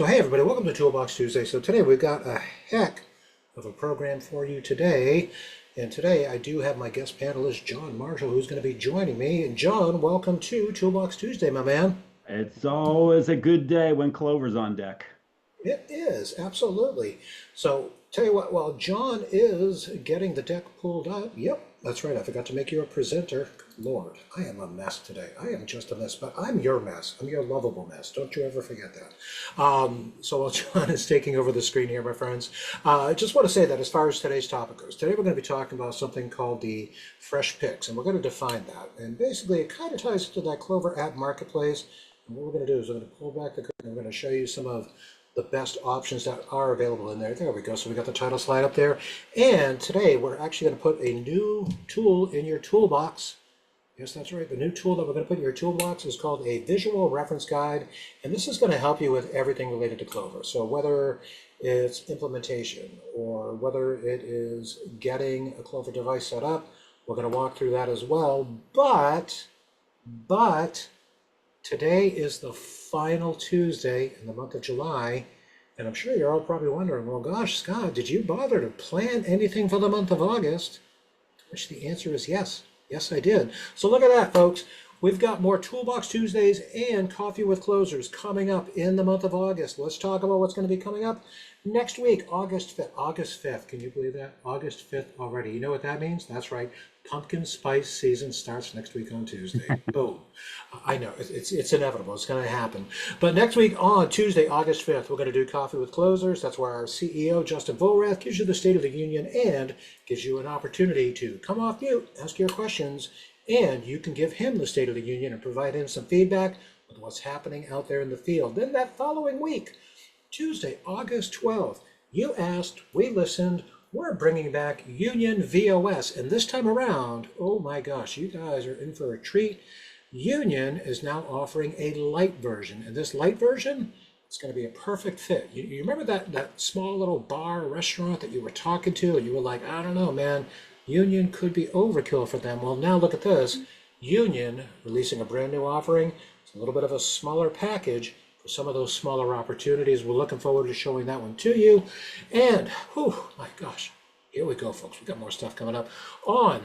So hey everybody, welcome to Toolbox Tuesday. So today we've got a heck of a program for you today. And today I do have my guest panelist, John Marshall, who's going to be joining me. And John, welcome to Toolbox Tuesday, my man. It's always a good day when Clover's on deck. It is, absolutely. So tell you what, while John is getting the deck pulled up, yep, that's right, I forgot to make you a presenter. Lord, I am a mess today. I am just a mess, but I'm your mess. I'm your lovable mess. Don't you ever forget that. So while John is taking over the screen here, my friends, I just want to say that as far as today's topic goes, today we're going to be talking about something called the fresh picks, and we're going to define that. And basically, it kind of ties into that Clover App Marketplace. And what we're going to do is we're going to pull back the curtain and we're going to show you some of the best options that are available in there. There we go. So we got the title slide up there. And today we're actually going to put a new tool in your toolbox. Yes, that's right. The new tool that we're going to put in your toolbox is called a Visual Reference Guide. And this is going to help you with everything related to Clover. So whether it's implementation or whether it is getting a Clover device set up, we're going to walk through that as well. But today is the final Tuesday in the month of July, and I'm sure you're all probably wondering, well, gosh, Scott, did you bother to plan anything for the month of August? To which the answer is yes. Yes, I did. So look at that, folks. We've got more Toolbox Tuesdays and Coffee with Closers coming up in the month of August. Let's talk about what's going to be coming up next week, August 5th. August 5th. Can you believe that? August 5th already. You know what that means? That's right. Pumpkin spice season starts next week on Tuesday. Boom. I know, it's inevitable. It's going to happen. But next week on Tuesday, August 5th, we're going to do Coffee with Closers. That's where our CEO, Justin Vorath, gives you the State of the Union and gives you an opportunity to come off mute, ask your questions, and you can give him the State of the Union and provide him some feedback with what's happening out there in the field. Then that following week, Tuesday, August 12th, you asked, we listened, we're bringing back Union VOS. And this time around, oh my gosh, you guys are in for a treat. Union is now offering a light version. And this light version, it's going to be a perfect fit. You remember that small little bar or restaurant that you were talking to and you were like, I don't know, man, Union could be overkill for them. Well, now look at this. Union releasing a brand new offering. It's a little bit of a smaller package for some of those smaller opportunities. We're looking forward to showing that one to you. And, whew, my gosh, here we go, folks. We've got more stuff coming up on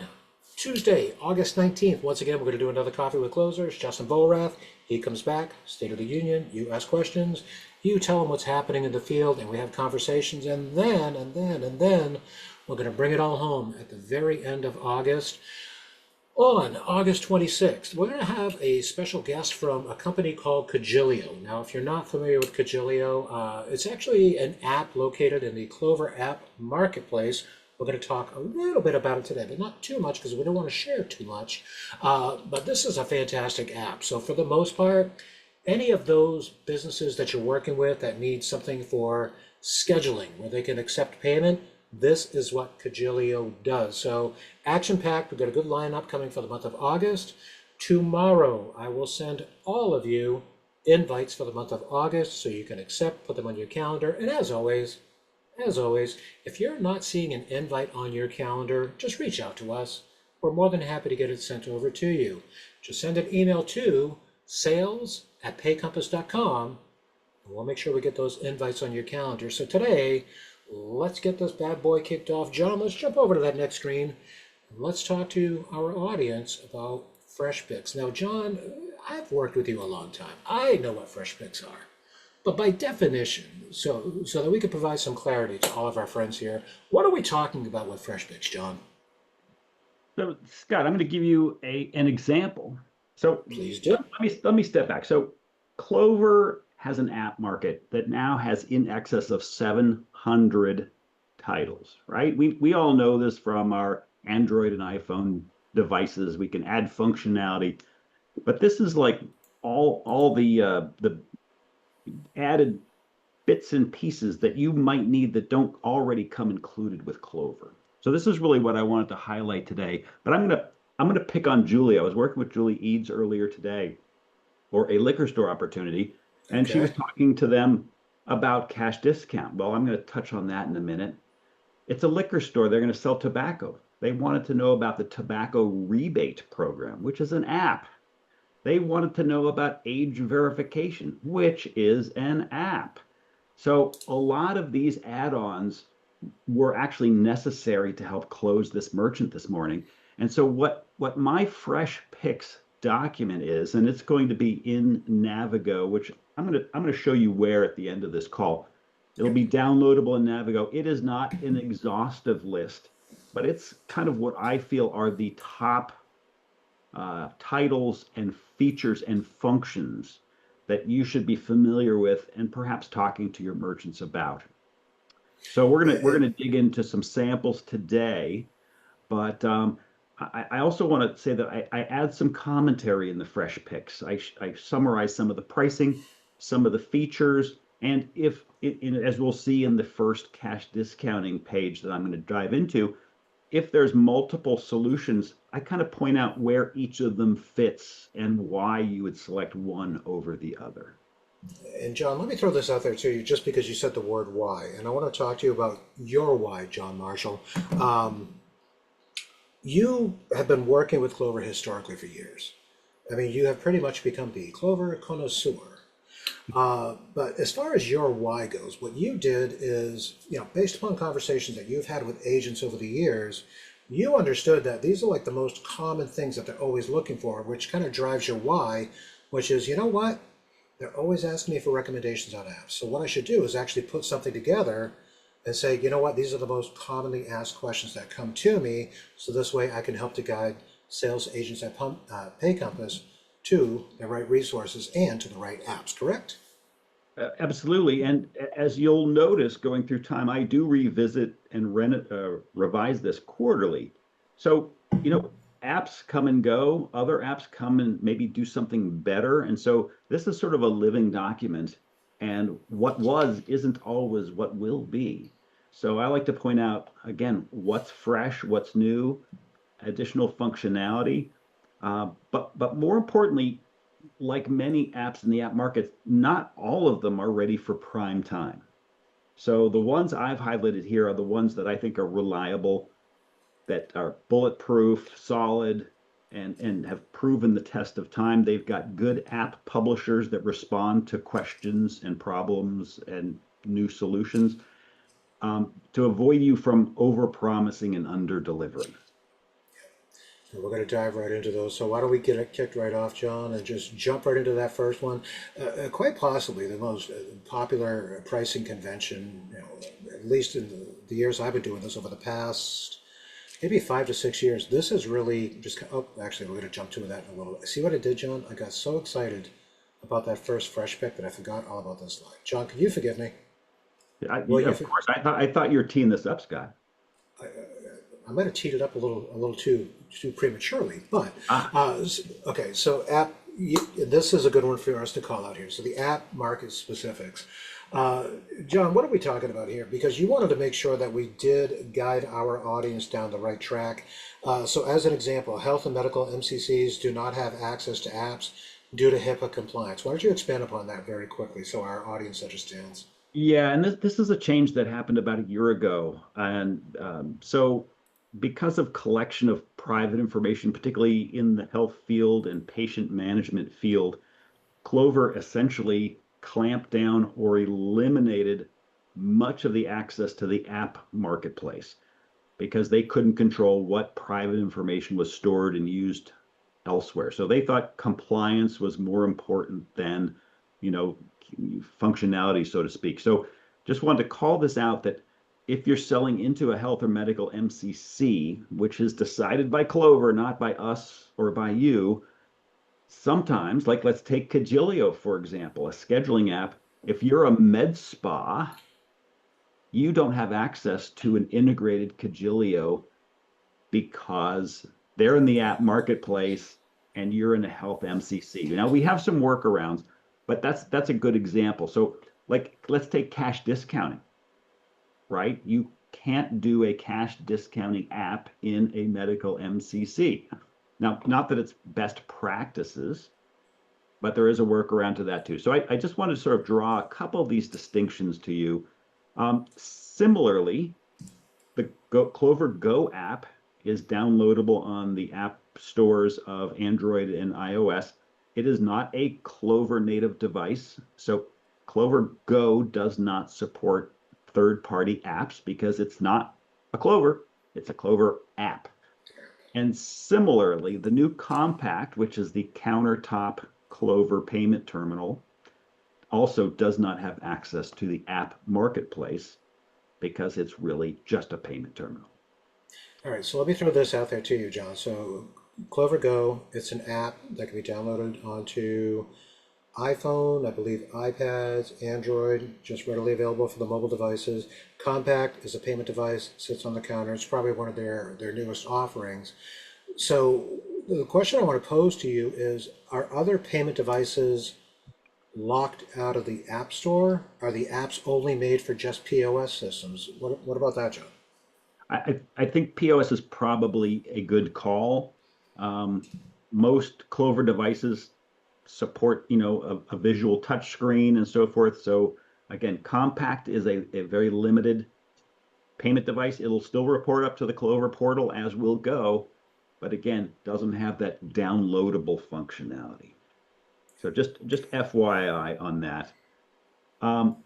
Tuesday, August 19th. Once again, we're going to do another Coffee with Closers. Justin Vorath, he comes back, State of the Union. You ask questions. You tell him what's happening in the field, and we have conversations. And then we're going to bring it all home at the very end of August. On August 26th, we're going to have a special guest from a company called Cogilio. Now, if you're not familiar with Cogilio, it's actually an app located in the Clover App Marketplace. We're going to talk a little bit about it today, but not too much because we don't want to share too much. But this is a fantastic app. So for the most part, any of those businesses that you're working with that need something for scheduling where they can accept payment, this is what Cogilio does. So action-packed, we've got a good lineup coming for the month of August. Tomorrow, I will send all of you invites for the month of August so you can accept, put them on your calendar. And as always, if you're not seeing an invite on your calendar, just reach out to us. We're more than happy to get it sent over to you. Just send an email to sales@paycompass.com, and we'll make sure we get those invites on your calendar. So today, let's get this bad boy kicked off. John, let's jump over to that next screen. And let's talk to our audience about fresh picks. Now, John, I've worked with you a long time. I know what fresh picks are. But by definition, so that we can provide some clarity to all of our friends here, what are we talking about with fresh picks, John? So, Scott, I'm going to give you an example. So Please do. let me step back. So Clover has an app market that now has in excess of 700 titles, right? We all know this from our Android and iPhone devices. We can add functionality, but this is like all the added bits and pieces that you might need that don't already come included with Clover. So this is really what I wanted to highlight today. But I'm gonna pick on Julie. I was working with Julie Eads earlier today for a liquor store opportunity, and she was Okay. talking to them about cash discount. Well, I'm going to touch on that in a minute. It's a liquor store. They're going to sell tobacco. They wanted to know about the tobacco rebate program, which is an app. They wanted to know about age verification, which is an app. So a lot of these add-ons were actually necessary to help close this merchant this morning. And so what my fresh picks document is, and it's going to be in Navigo, which I'm gonna show you where at the end of this call. It'll Yep. be downloadable in Navigo. It is not an exhaustive list, but it's kind of what I feel are the top titles and features and functions that you should be familiar with and perhaps talking to your merchants about. So we're gonna dig into some samples today, but I also want to say that I add some commentary in the fresh picks. I summarize some of the pricing, some of the features, and as we'll see in the first cash discounting page that I'm going to dive into, if there's multiple solutions, I kind of point out where each of them fits and why you would select one over the other. And John, let me throw this out there to you just because you said the word why. And I want to talk to you about your why, John Marshall. Um, you have been working with Clover historically for years. I mean, you have pretty much become the Clover connoisseur. But as far as your why goes, what you did is, based upon conversations that you've had with agents over the years, you understood that these are like the most common things that they're always looking for, which kind of drives your why, which is, you know what? They're always asking me for recommendations on apps. So what I should do is actually put something together and say, you know what, these are the most commonly asked questions that come to me. So this way I can help to guide sales agents at PayCompass to the right resources and to the right apps, correct? Absolutely. And as you'll notice going through time, I do revisit and revise this quarterly. So, apps come and go, other apps come and maybe do something better. And so this is sort of a living document. And what was isn't always what will be. So I like to point out, again, what's fresh, what's new, additional functionality. But more importantly, like many apps in the app market, not all of them are ready for prime time. So the ones I've highlighted here are the ones that I think are reliable, that are bulletproof, solid, and have proven the test of time. They've got good app publishers that respond to questions and problems and new solutions, to avoid you from over promising and under delivering. And we're going to dive right into those. So why don't we get it kicked right off, John, and just jump right into that first one? Quite possibly the most popular pricing convention, at least in the years I've been doing this over the past maybe 5 to 6 years. This is really just. Oh, actually, we're going to jump to that in a little. See what I did, John? I got so excited about that first fresh pick that I forgot all about this slide. John, can you forgive me? Well, Of course, I thought you were teeing this up, Scott. I might have teed it up a little too prematurely, but Ah, okay. So this is a good one for us to call out here. So the app market specifics. Uh, John, what are we talking about here? Because you wanted to make sure that we did guide our audience down the right track. So as an example, health and medical MCCs do not have access to apps due to HIPAA compliance. Why don't you expand upon that very quickly so our audience understands? yeah, and this is a change that happened about a year ago, and so because of collection of private information, particularly in the health field and patient management field, Clover essentially clamped down or eliminated much of the access to the app marketplace because they couldn't control what private information was stored and used elsewhere. So they thought compliance was more important than, you know, functionality, so to speak. So just wanted to call this out that if you're selling into a health or medical MCC, which is decided by Clover, not by us or by you, sometimes, like let's take Cagilio, for example, a scheduling app. If you're a med spa, you don't have access to an integrated Cagilio because they're in the app marketplace and you're in a health MCC. Now we have some workarounds, but that's a good example. So like let's take cash discounting, right? You can't do a cash discounting app in a medical MCC. Now, not that it's best practices, but there is a workaround to that too. So I just wanted to sort of draw a couple of these distinctions to you. Similarly, the Clover Go app is downloadable on the app stores of Android and iOS. It is not a Clover native device. So Clover Go does not support third-party apps because it's not a Clover, it's a Clover app. And similarly, the new Compact, which is the countertop Clover payment terminal, also does not have access to the app marketplace because it's really just a payment terminal. All right, so let me throw this out there to you, John. So Clover Go, it's an app that can be downloaded onto iPhone, I believe iPads, Android, just readily available for the mobile devices. Compact is a payment device, sits on the counter. It's probably one of their newest offerings. So the question I want to pose to you is, are other payment devices locked out of the App Store? Are the apps only made for just POS systems? What about that, John? I think POS is probably a good call. Um, Most Clover devices support, a visual touch screen and so forth. So again, Compact is a very limited payment device. It'll still report up to the Clover portal as will Go, but again, doesn't have that downloadable functionality. So just FYI on that. Um,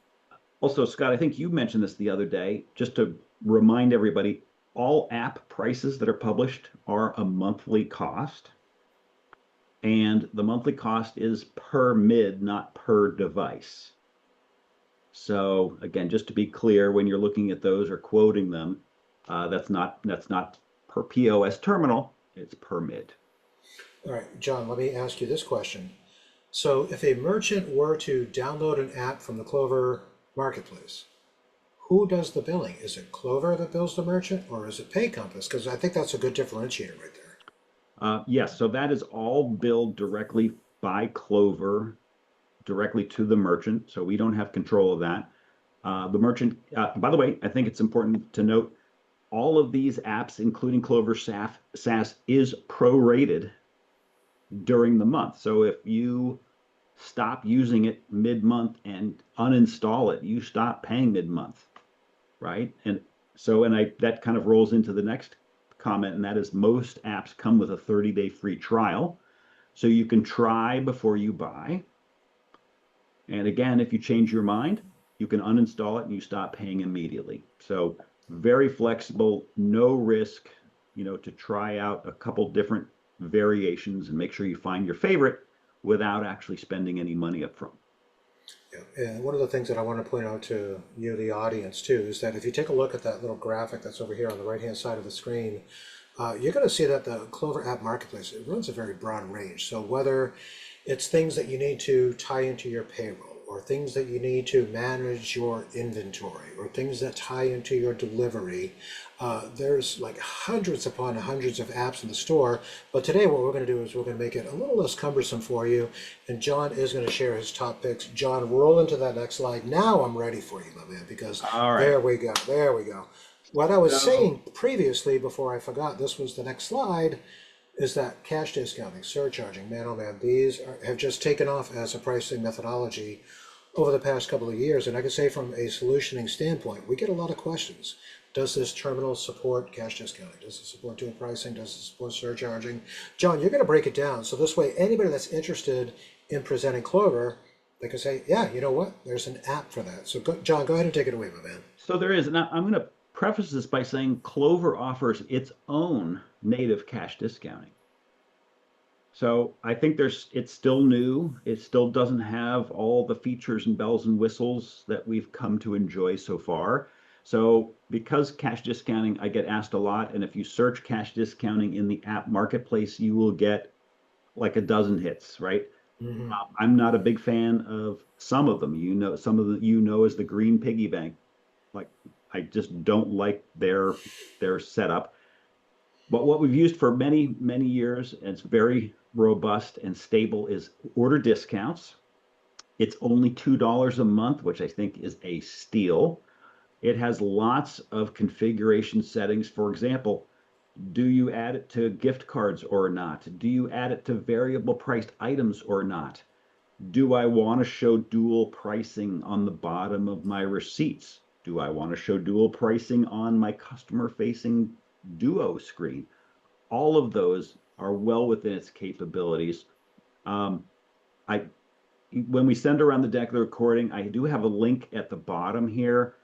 Also, Scott, I think you mentioned this the other day, just to remind everybody, all app prices that are published are a monthly cost. And the monthly cost is per mid, not per device. So again, just to be clear, when you're looking at those or quoting them, that's not per POS terminal, it's per mid. All right, John, let me ask you this question. So if a merchant were to download an app from the Clover Marketplace, who does the billing? Is it Clover that bills the merchant, or is it PayCompass? Because I think that's a good differentiator right there. Yes, so that is all billed directly by Clover, directly to the merchant. So we don't have control of that. The merchant, by the way, I think it's important to note all of these apps, including Clover SaaS, is prorated during the month. So if you stop using it mid-month and uninstall it, you stop paying mid-month, right? And so, that kind of rolls into the next comment, and that is most apps come with a 30-day free trial. So you can try before you buy. And again, if you change your mind, you can uninstall it and you stop paying immediately. So very flexible, no risk, to try out a couple different variations and make sure you find your favorite without actually spending any money up front. Yeah. And one of the things that I want to point out to you, the audience, too, is that if you take a look at that little graphic that's over here on the right-hand side of the screen, you're going to see that the Clover App Marketplace, it runs a very broad range. So whether it's things that you need to tie into your payroll, or things that you need to manage your inventory, or things that tie into your delivery, there's like hundreds upon hundreds of apps in the store. But today what we're going to do is we're going to make it a little less cumbersome for you. And John is going to share his top picks. John, roll into that next slide. Now I'm ready for you, my man, because All right. there we go. There we go. What I was So saying previously, before I forgot, this was the next slide, is that cash discounting, surcharging, man, oh man, have just taken off as a pricing methodology over the past couple of years. And I can say from a solutioning standpoint, we get a lot of questions. Does this terminal support cash discounting? Does it support dual pricing? Does it support surcharging? John, you're going to break it down. So this way, anybody that's interested in presenting Clover, they can say, yeah, you know what? There's an app for that. So John, go ahead and take it away, my man. So there is, and I'm going to preface this by saying Clover offers its own native cash discounting. So I think it's still new. It still doesn't have all the features and bells and whistles that we've come to enjoy so far. So because cash discounting, I get asked a lot, and if you search cash discounting in the app marketplace, you will get like a dozen hits, right? Mm-hmm. I'm not a big fan of some of them. Some of the as the green piggy bank. Like I just don't like their setup. But what we've used for many, many years, and it's very robust and stable, is order discounts. It's only $2 a month, which I think is a steal. It has lots of configuration settings. For example, do you add it to gift cards or not? Do you add it to variable priced items or not? Do I want to show dual pricing on the bottom of my receipts? Do I want to show dual pricing on my customer facing Duo screen? All of those are well within its capabilities. Um, I when we send around the deck of the recording, I do have a link at the bottom here.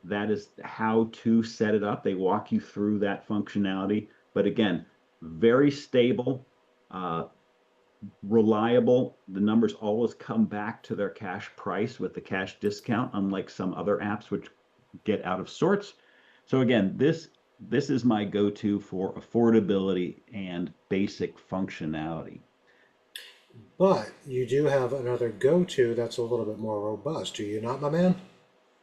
That is how to set it up. They walk you through that functionality. But again, very stable, reliable. The numbers always come back to their cash price with the cash discount, unlike some other apps which get out of sorts. So again, this is my go-to for affordability and basic functionality. But you do have another go-to that's a little bit more robust, do you not, my man?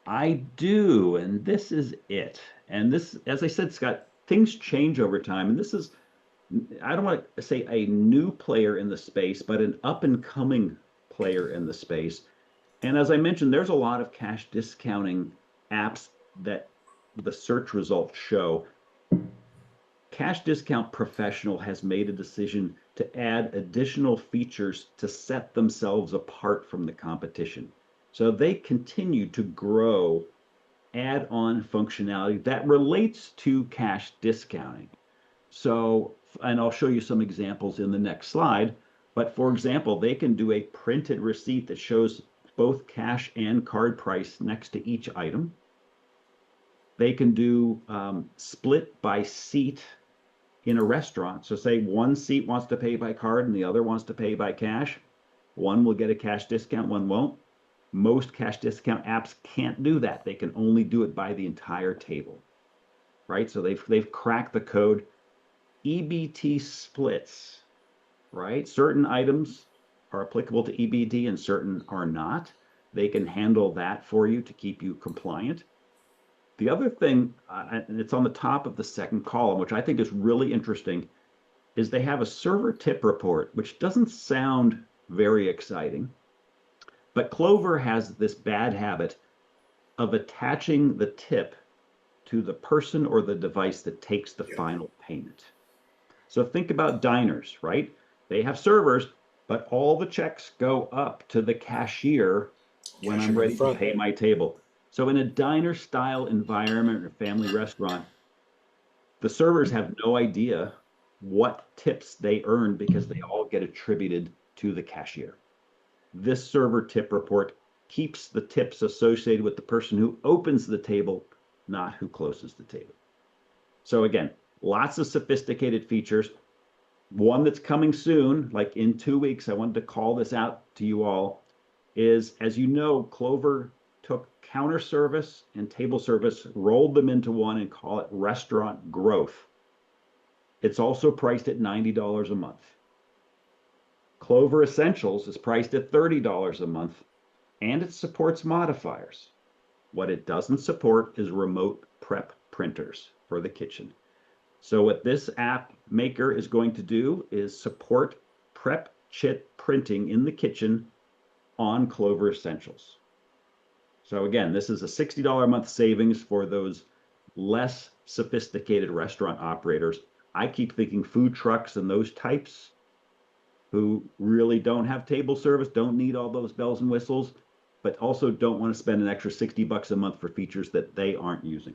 I do, and this is it. And this, as I said, Scott, things change over time. And this is, I don't want to say a new player in the space, but an up and coming player in the space. And as I mentioned, there's a lot of cash discounting apps that the search results show. Cash Discount Professional has made a decision to add additional features to set themselves apart from the competition. So they continue to grow add-on functionality that relates to cash discounting. So, and I'll show you some examples in the next slide. But for example, they can do a printed receipt that shows both cash and card price next to each item. They can do split by seat in a restaurant. So say one seat wants to pay by card and the other wants to pay by cash. One will get a cash discount, one won't. Most cash discount apps can't do that. They can only do it by the entire table, right? So they've cracked the code. EBT splits, right? Certain items are applicable to EBT and certain are not. They can handle that for you to keep you compliant. The other thing, and it's on the top of the second column, which I think is really interesting, is they have a server tip report, which doesn't sound very exciting. But Clover has this bad habit of attaching the tip to the person or the device that takes the final payment. So think about diners, right? They have servers, but all the checks go up to the cashier when I'm Cashier in ready to front. pay my table. So in a diner style environment or family restaurant, the servers have no idea what tips they earn because they all get attributed to the cashier. This server tip report keeps the tips associated with the person who opens the table, not who closes the table. So again, lots of sophisticated features. One that's coming soon, like in 2 weeks, I wanted to call this out to you all, is, as you know, Clover took counter service and table service, rolled them into one and call it Restaurant Growth. It's also priced at $90 a month. Clover Essentials is priced at $30 a month, and it supports modifiers. What it doesn't support is remote prep printers for the kitchen. So what this app maker is going to do is support prep chit printing in the kitchen on Clover Essentials. So again, this is a $60 a month savings for those less sophisticated restaurant operators. I keep thinking food trucks and those types who really don't have table service, don't need all those bells and whistles, but also don't want to spend an extra $60 a month for features that they aren't using.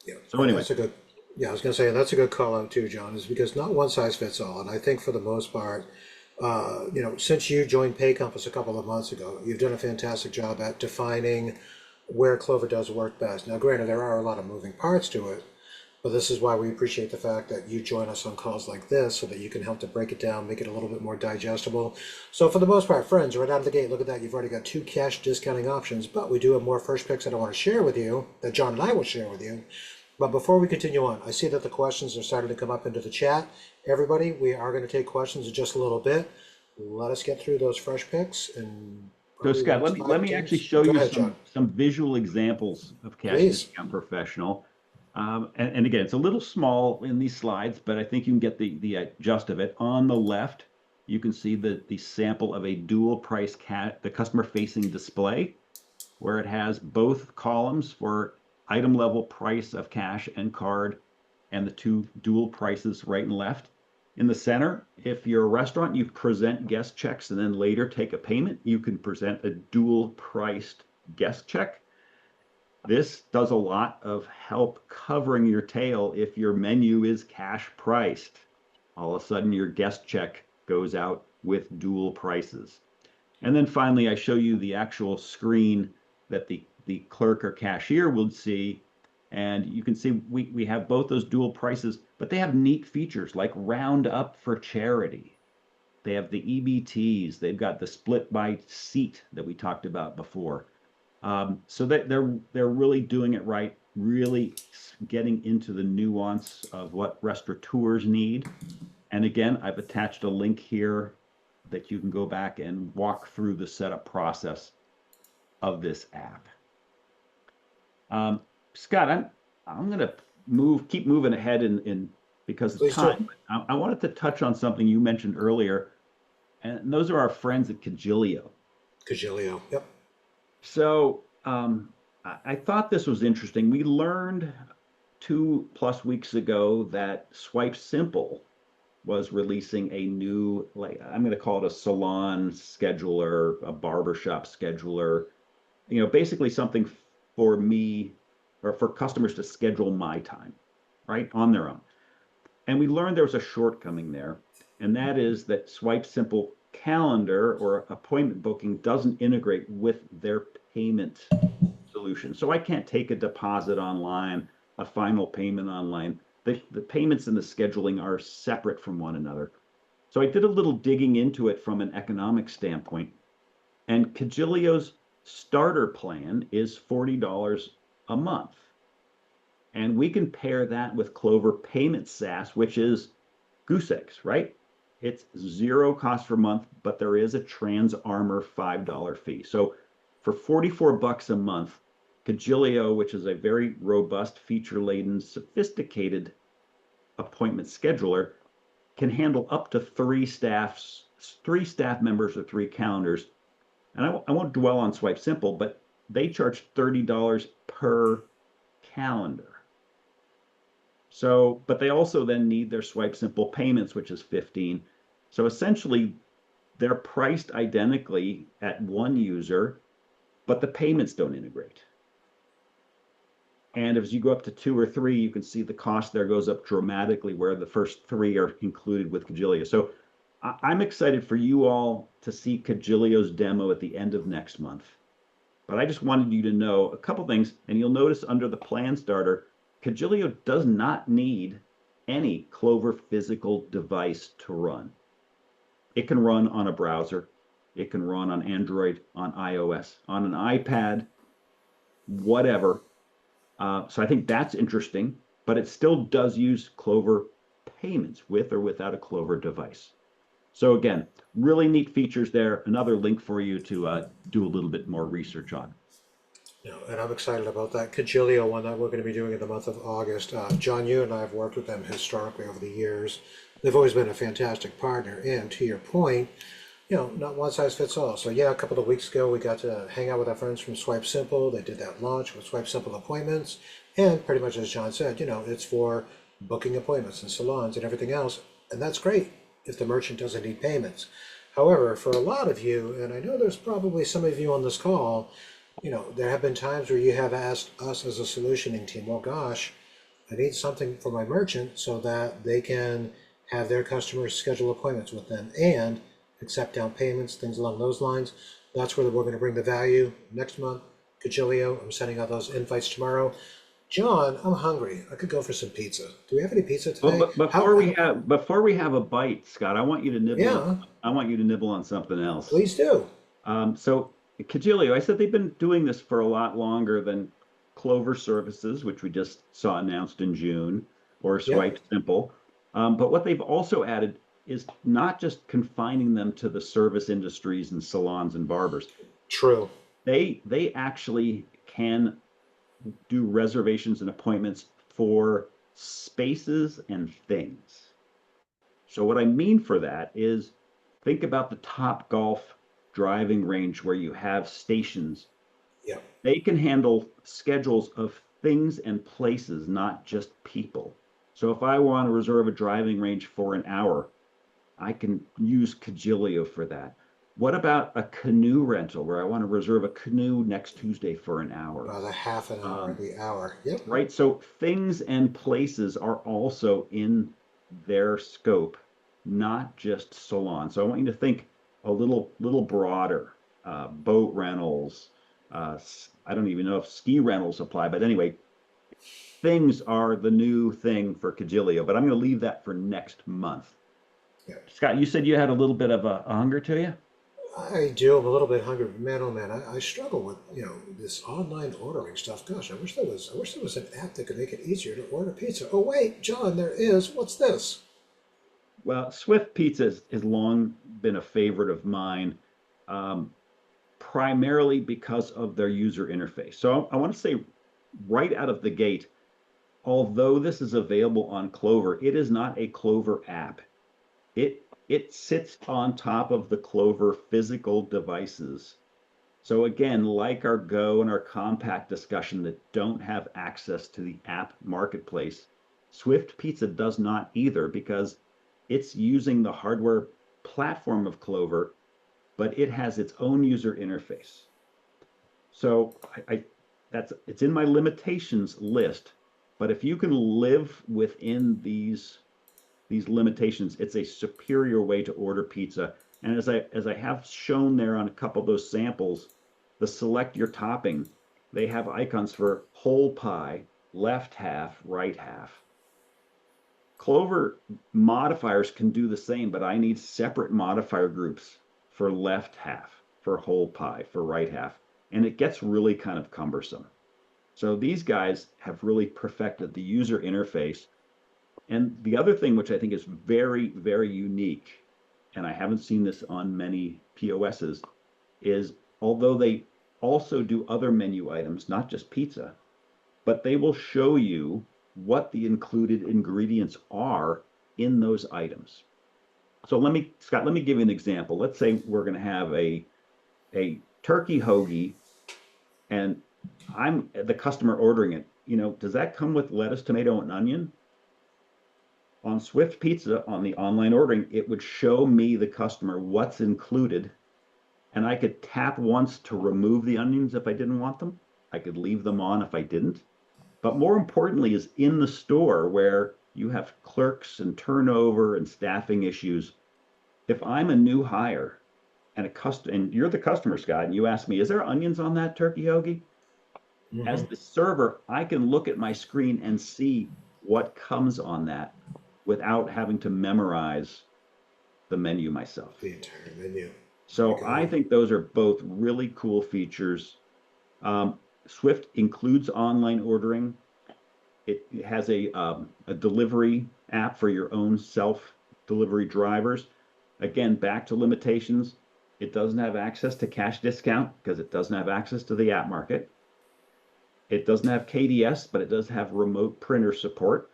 Yeah, So anyway, that's a good. Yeah, I was gonna say that's a good call out too, John. Is because not one size fits all, and I think for the most part, since you joined Pay Compass a couple of months ago, you've done a fantastic job at defining where Clover does work best. Now, granted, there are a lot of moving parts to it, but this is why we appreciate the fact that you join us on calls like this so that you can help to break it down, make it a little bit more digestible. So for the most part, friends, right out of the gate, look at that. You've already got two cash discounting options, but we do have more first picks that I want to share with you, that John and I will share with you. But before we continue on, I see that the questions are starting to come up into the chat. Everybody, we are going to take questions in just a little bit. Let us get through those fresh picks and so probably the Scott, next let five me actually teams. show Go you ahead, John. some visual examples of Cash Please. Discount Professional. And again, it's a little small in these slides, but I think you can get the gist of it. On the left, you can see the sample of a dual price the customer facing display, where it has both columns for item level price of cash and card, and the two dual prices right and left. In the center, if you're a restaurant, you present guest checks and then later take a payment, you can present a dual priced guest check. This does a lot of help covering your tail if your menu is cash priced. All of a sudden, your guest check goes out with dual prices. And then finally, I show you the actual screen that the clerk or cashier will see. And you can see we have both those dual prices, but they have neat features like round up for charity. They have the EBTs. They've got the split by seat that we talked about before. So that they're really doing it right, really getting into the nuance of what restaurateurs need. And again, I've attached a link here that you can go back and walk through the setup process of this app. Scott, I'm gonna keep moving ahead in because of Please do. time. I wanted to touch on something you mentioned earlier, and those are our friends at Cagilio. Cagilio. Yep. So I thought this was interesting. We learned 2+ weeks ago that Swipe Simple was releasing a new, like I'm going to call it a salon scheduler, a barbershop scheduler, basically something for me or for customers to schedule my time, right, on their own. And we learned there was a shortcoming there, and that is that Swipe Simple calendar or appointment booking doesn't integrate with their payment solution. So I can't take a deposit online, a final payment online. The payments and the scheduling are separate from one another. So I did a little digging into it from an economic standpoint. And Cagilio's starter plan is $40 a month. And we can pair that with Clover Payment SaaS, which is goose eggs, right? It's zero cost per month, but there is a TransArmor $5 fee. So for $44 a month, Cagilio, which is a very robust, feature-laden, sophisticated appointment scheduler, can handle up to three staff members or 3 calendars. And I won't dwell on Swipe Simple, but they charge $30 per calendar. So, but they also then need their Swipe Simple payments, which is 15. So essentially, they're priced identically at one user, but the payments don't integrate. And as you go up to 2 or 3, you can see the cost there goes up dramatically, where the first 3 are included with Cagilio. So I'm excited for you all to see Cagilio's demo at the end of next month. But I just wanted you to know a couple things, and you'll notice under the plan starter, Cagilio does not need any Clover physical device to run. It can run on a browser. It can run on Android, on iOS, on an iPad, whatever. So I think that's interesting, but it still does use Clover payments with or without a Clover device. So again, really neat features there. Another link for you to do a little bit more research on. And I'm excited about that Cagilio one that we're going to be doing in the month of August. John, you and I have worked with them historically over the years. They've always been a fantastic partner. And to your point, not one size fits all. So yeah, a couple of weeks ago, we got to hang out with our friends from Swipe Simple. They did that launch with Swipe Simple appointments. And pretty much as John said, it's for booking appointments and salons and everything else. And that's great if the merchant doesn't need payments. However, for a lot of you, and I know there's probably some of you on this call, there have been times where you have asked us as a solutioning team, well, gosh, I need something for my merchant so that they can have their customers schedule appointments with them and accept down payments, things along those lines. That's where we're going to bring the value next month. Cagilio, I'm sending out those invites tomorrow. John, I'm hungry. I could go for some pizza. Do we have any pizza today? Well, but before we have a bite, Scott, I want you to nibble. Yeah, I want you to nibble on something else. please do. So Cagilio, I said they've been doing this for a lot longer than Clover Services, which we just saw announced in June, or Swipe Simple. But what they've also added is not just confining them to the service industries and salons and barbers. True. They actually can do reservations and appointments for spaces and things. So what I mean for that is think about the Top Golf driving range where you have stations. Yeah. They can handle schedules of things and places, not just people. So if I want to reserve a driving range for an hour, I can use Cagilio for that. What about a canoe rental where I want to reserve a canoe next Tuesday for an hour? About a half an hour, the hour. Yep. Right. So things and places are also in their scope, not just salon. So I want you to think a little broader. Boat rentals. I don't even know if ski rentals apply, but anyway, things are the new thing for Cagilio, but I'm going to leave that for next month. Yeah. Scott, you said you had a little bit of a hunger to you? I do. I'm a little bit hungry, but man, oh man, I struggle with this online ordering stuff. Gosh, I wish there was an app that could make it easier to order pizza. Oh wait, John, there is. What's this? Well, Swift Pizza has long been a favorite of mine, um, primarily because of their user interface. So I want to say right out of the gate, although this is available on Clover, it is not a Clover app. It sits on top of the Clover physical devices. So again, like our Go and our Compact discussion that don't have access to the app marketplace, Swift Pizza does not either because it's using the hardware platform of Clover, but it has its own user interface. So it's in my limitations list, but if you can live within these limitations, it's a superior way to order pizza. And as I have shown there on a couple of those samples, the select your topping, they have icons for whole pie, left half, right half. Clover modifiers can do the same, but I need separate modifier groups for left half, for whole pie, for right half. And it gets really kind of cumbersome. So these guys have really perfected the user interface. And the other thing, which I think is very, very unique, and I haven't seen this on many POSs, is although they also do other menu items, not just pizza, but they will show you what the included ingredients are in those items. So Scott, let me give you an example. Let's say we're going to have a turkey hoagie, and I'm the customer ordering it. Does that come with lettuce, tomato, and onion? On Swift Pizza, on the online ordering, it would show me, the customer, what's included, and I could tap once to remove the onions if I didn't want them. I could leave them on if I didn't. But more importantly is in the store where you have clerks and turnover and staffing issues. If I'm a new hire and you're the customer, Scott, and you ask me, is there onions on that turkey hoagie? As the server, I can look at my screen and see what comes on that without having to memorize the menu myself. The entire menu. So I think those are both really cool features. Swift includes online ordering. It has a delivery app for your own self-delivery drivers. Again, back to limitations. It doesn't have access to cash discount because it doesn't have access to the app market. It doesn't have KDS, but it does have remote printer support.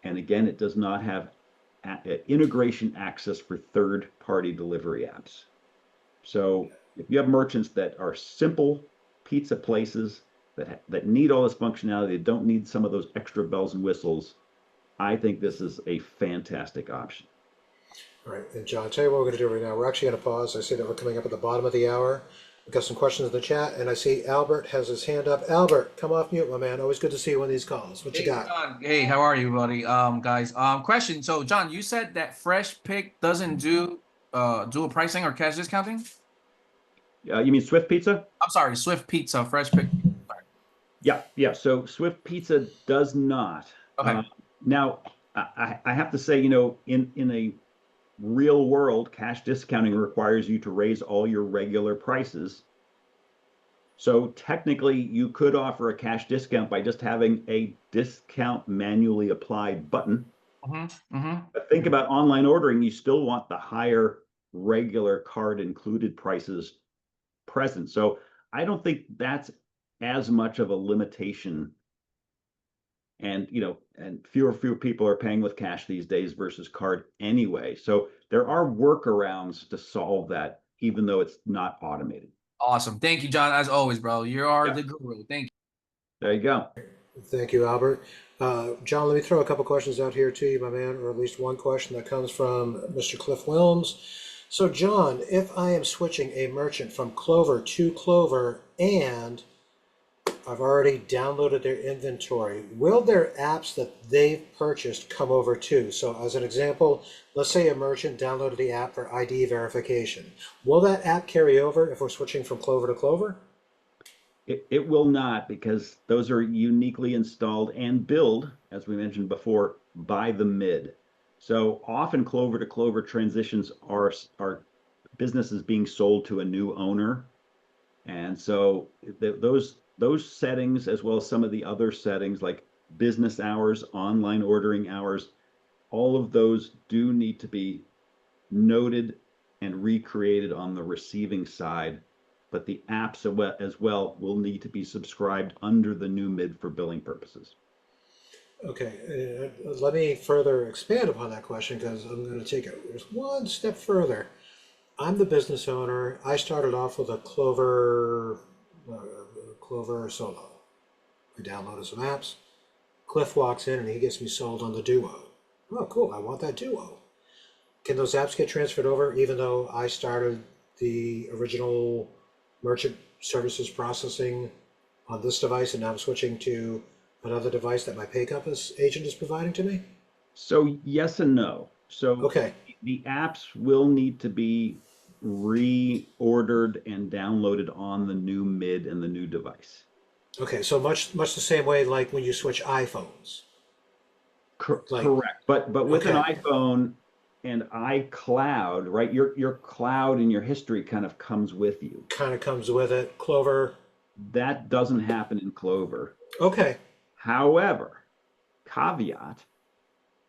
And again, it does not have integration access for third-party delivery apps. So if you have merchants that are simple pizza places that need all this functionality, they don't need some of those extra bells and whistles, I think this is a fantastic option. All right, and John, I'll tell you what we're going to do right now. We're actually going to pause. I see that we're coming up at the bottom of the hour. We've got some questions in the chat, and I see Albert has his hand up. Albert, come off mute, my man. Always good to see you on these calls. What you got? John. Hey, how are you, buddy? Guys, question. So, John, you said that Fresh Pick doesn't do dual pricing or cash discounting? You mean Swift Pizza? I'm sorry, Swift Pizza, Fresh Pick. Sorry. Yeah. So Swift Pizza does not. Okay. Now, I have to say, in a real world, cash discounting requires you to raise all your regular prices. So technically, you could offer a cash discount by just having a discount manually applied button. But think about online ordering, you still want the higher regular card included prices present. So I don't think that's as much of a limitation. And fewer people are paying with cash these days versus card anyway. So there are workarounds to solve that, even though it's not automated. Awesome. Thank you, John. As always, bro. You are the guru. Thank you. There you go. Thank you, Albert. John, let me throw a couple questions out here to you, my man, or at least one question that comes from Mr. Cliff Wilms. So, John, if I am switching a merchant from Clover to Clover and I've already downloaded their inventory. Will their apps that they've purchased come over too? So as an example, let's say a merchant downloaded the app for ID verification. Will that app carry over if we're switching from Clover to Clover? It will not, because those are uniquely installed and billed, as we mentioned before, by the mid. So often Clover to Clover transitions are businesses being sold to a new owner. And so those settings, as well as some of the other settings like business hours, online ordering hours, all of those do need to be noted and recreated on the receiving side, but the apps as well will need to be subscribed under the new mid for billing purposes. Okay, let me further expand upon that question because I'm going to take it just one step further. I'm the business owner. I started off with a Clover Solo. I downloaded some apps. Cliff walks in and he gets me sold on the Duo. Oh, cool! I want that Duo. Can those apps get transferred over even though I started the original merchant services processing on this device and now I'm switching to another device that my pickup agent is providing to me? So yes and no. So Okay, the apps will need to be reordered and downloaded on the new mid and the new device. okay, so much the same way like when you switch iPhones. Like, Correct. But with an okay, iPhone and iCloud, right? Your cloud and your history kind of comes with you. kind of comes with it. Clover. That doesn't happen in Clover. Okay, However, caveat,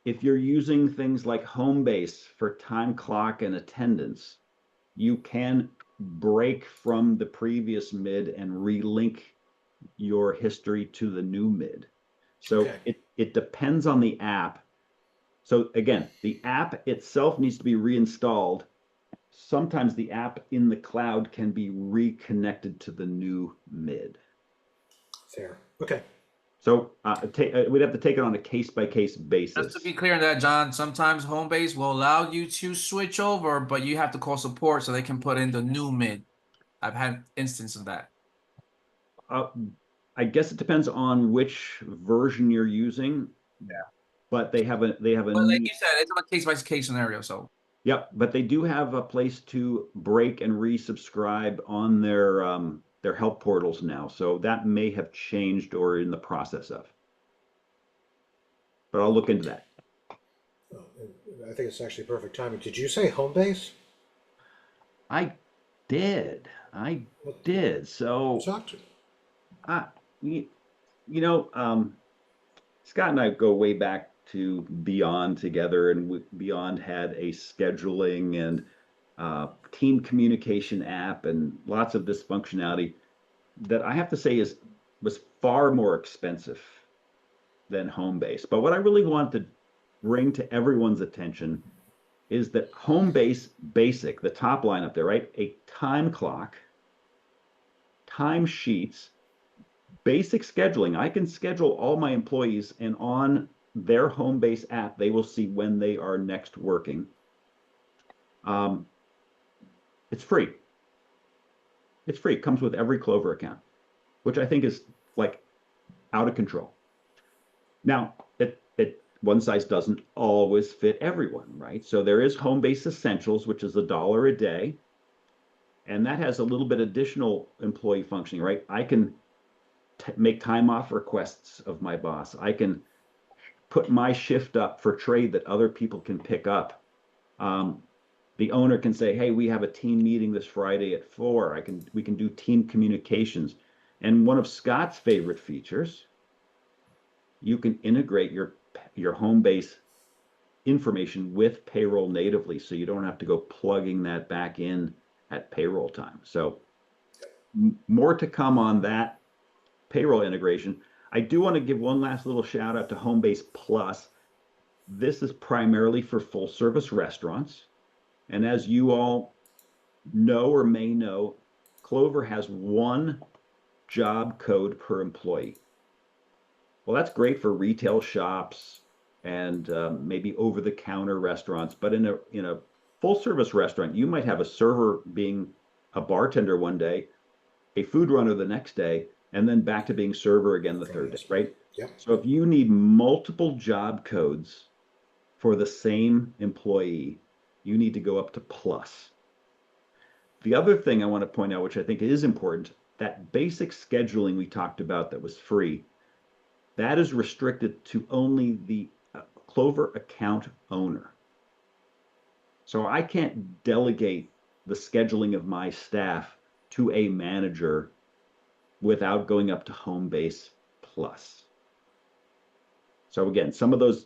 if you're using things like Homebase for time clock and attendance, you can break from the previous mid and relink your history to the new mid. So okay. it depends on the app. So again, the app itself needs to be reinstalled. Sometimes the app in the cloud can be reconnected to the new mid. Fair. Okay. So we'd have to take it on a case-by-case Just to basis. be clear on that, John, sometimes Homebase will allow you to switch over, but you have to call support so they can put in the new mid. I've had instances of that. Uh, I guess it depends on which version you're using. Yeah. But they have a But like neat. you said, it's a case by case scenario. So Yep, but they do have a place to break and resubscribe on their help portals now. So that may have changed or in the process of. But I'll look into that. Oh, I think it's actually perfect timing. Did you say home base? I did. I What did. So talk to? I you, you know, Scott and I go way back to Beyond together, and Beyond had a scheduling and team communication app and lots of this functionality that I have to say was far more expensive than Homebase. But what I really want to bring to everyone's attention is that Homebase Basic, the top line up there, right? A time clock, time sheets, basic scheduling. I can schedule all my employees, and on their Homebase app, they will see when they are next working. Um, it's free. It's free. It comes with every Clover account, which I think is like out of control. Now, one size doesn't always fit everyone, right? So there is Homebase Essentials, which is $1 a day, and that has a little bit additional employee functioning, right? I can make time off requests of my boss. I can put my shift up for trade that other people can pick up. The owner can say, "Hey, we have a team meeting this Friday at 4. We can do team communications." And one of Scott's favorite features, you can integrate your Homebase information with payroll natively, so you don't have to go plugging that back in at payroll time. So more to come on that payroll integration. I do want to give one last little shout out to Homebase Plus. This is primarily for full service restaurants. And as you all know or may know, Clover has one job code per employee. Well, that's great for retail shops and maybe over the counter restaurants. But in a full service restaurant, you might have a server being a bartender one day, a food runner the next day, and then back to being server again the third day, right? Yep. So if you need multiple job codes for the same employee, you need to go up to plus. The other thing I want to point out, which I think is important, that basic scheduling we talked about that was free, that is restricted to only the Clover account owner. So I can't delegate the scheduling of my staff to a manager without going up to Homebase Plus. So again, some of those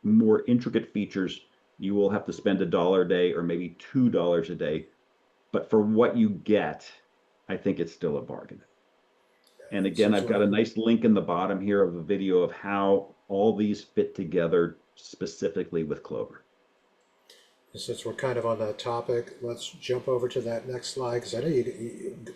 more intricate features, you will have to spend $1 a day or maybe $2 a day. But for what you get, I think it's still a bargain. And again, I've got a nice link in the bottom here of a video of how all these fit together specifically with Clover. Since we're kind of on that topic, let's jump over to that next slide, because I know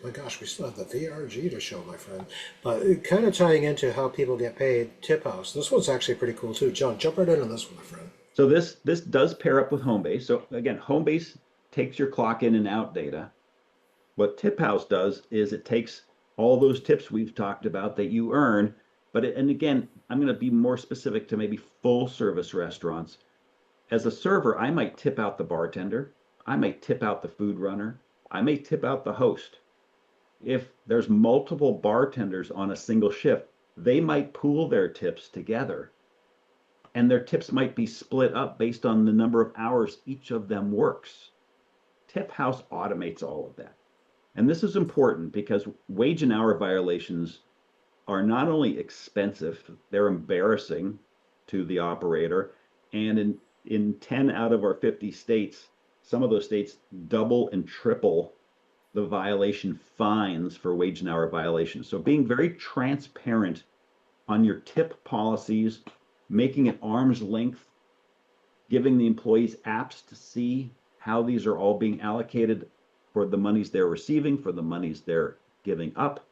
my gosh, we still have the VRG to show, my friend. But kind of tying into how people get paid, Tip House. This one's actually pretty cool too. John, jump right in on this one, my friend. So this does pair up with Homebase. So again, Homebase takes your clock in and out data. What Tip House does is it takes all those tips we've talked about that you earn, and again, I'm going to be more specific to maybe full service restaurants. As a server, I might tip out the bartender, I might tip out the food runner, I may tip out the host. If there's multiple bartenders on a single shift, they might pool their tips together, and their tips might be split up based on the number of hours each of them works. Tip House automates all of that. And this is important because wage and hour violations are not only expensive, they're embarrassing to the operator. And in 10 out of our 50 states, some of those states double and triple the violation fines for wage and hour violations. So being very transparent on your tip policies, making it arm's length, giving the employees apps to see how these are all being allocated for the monies they're receiving, for the monies they're giving up.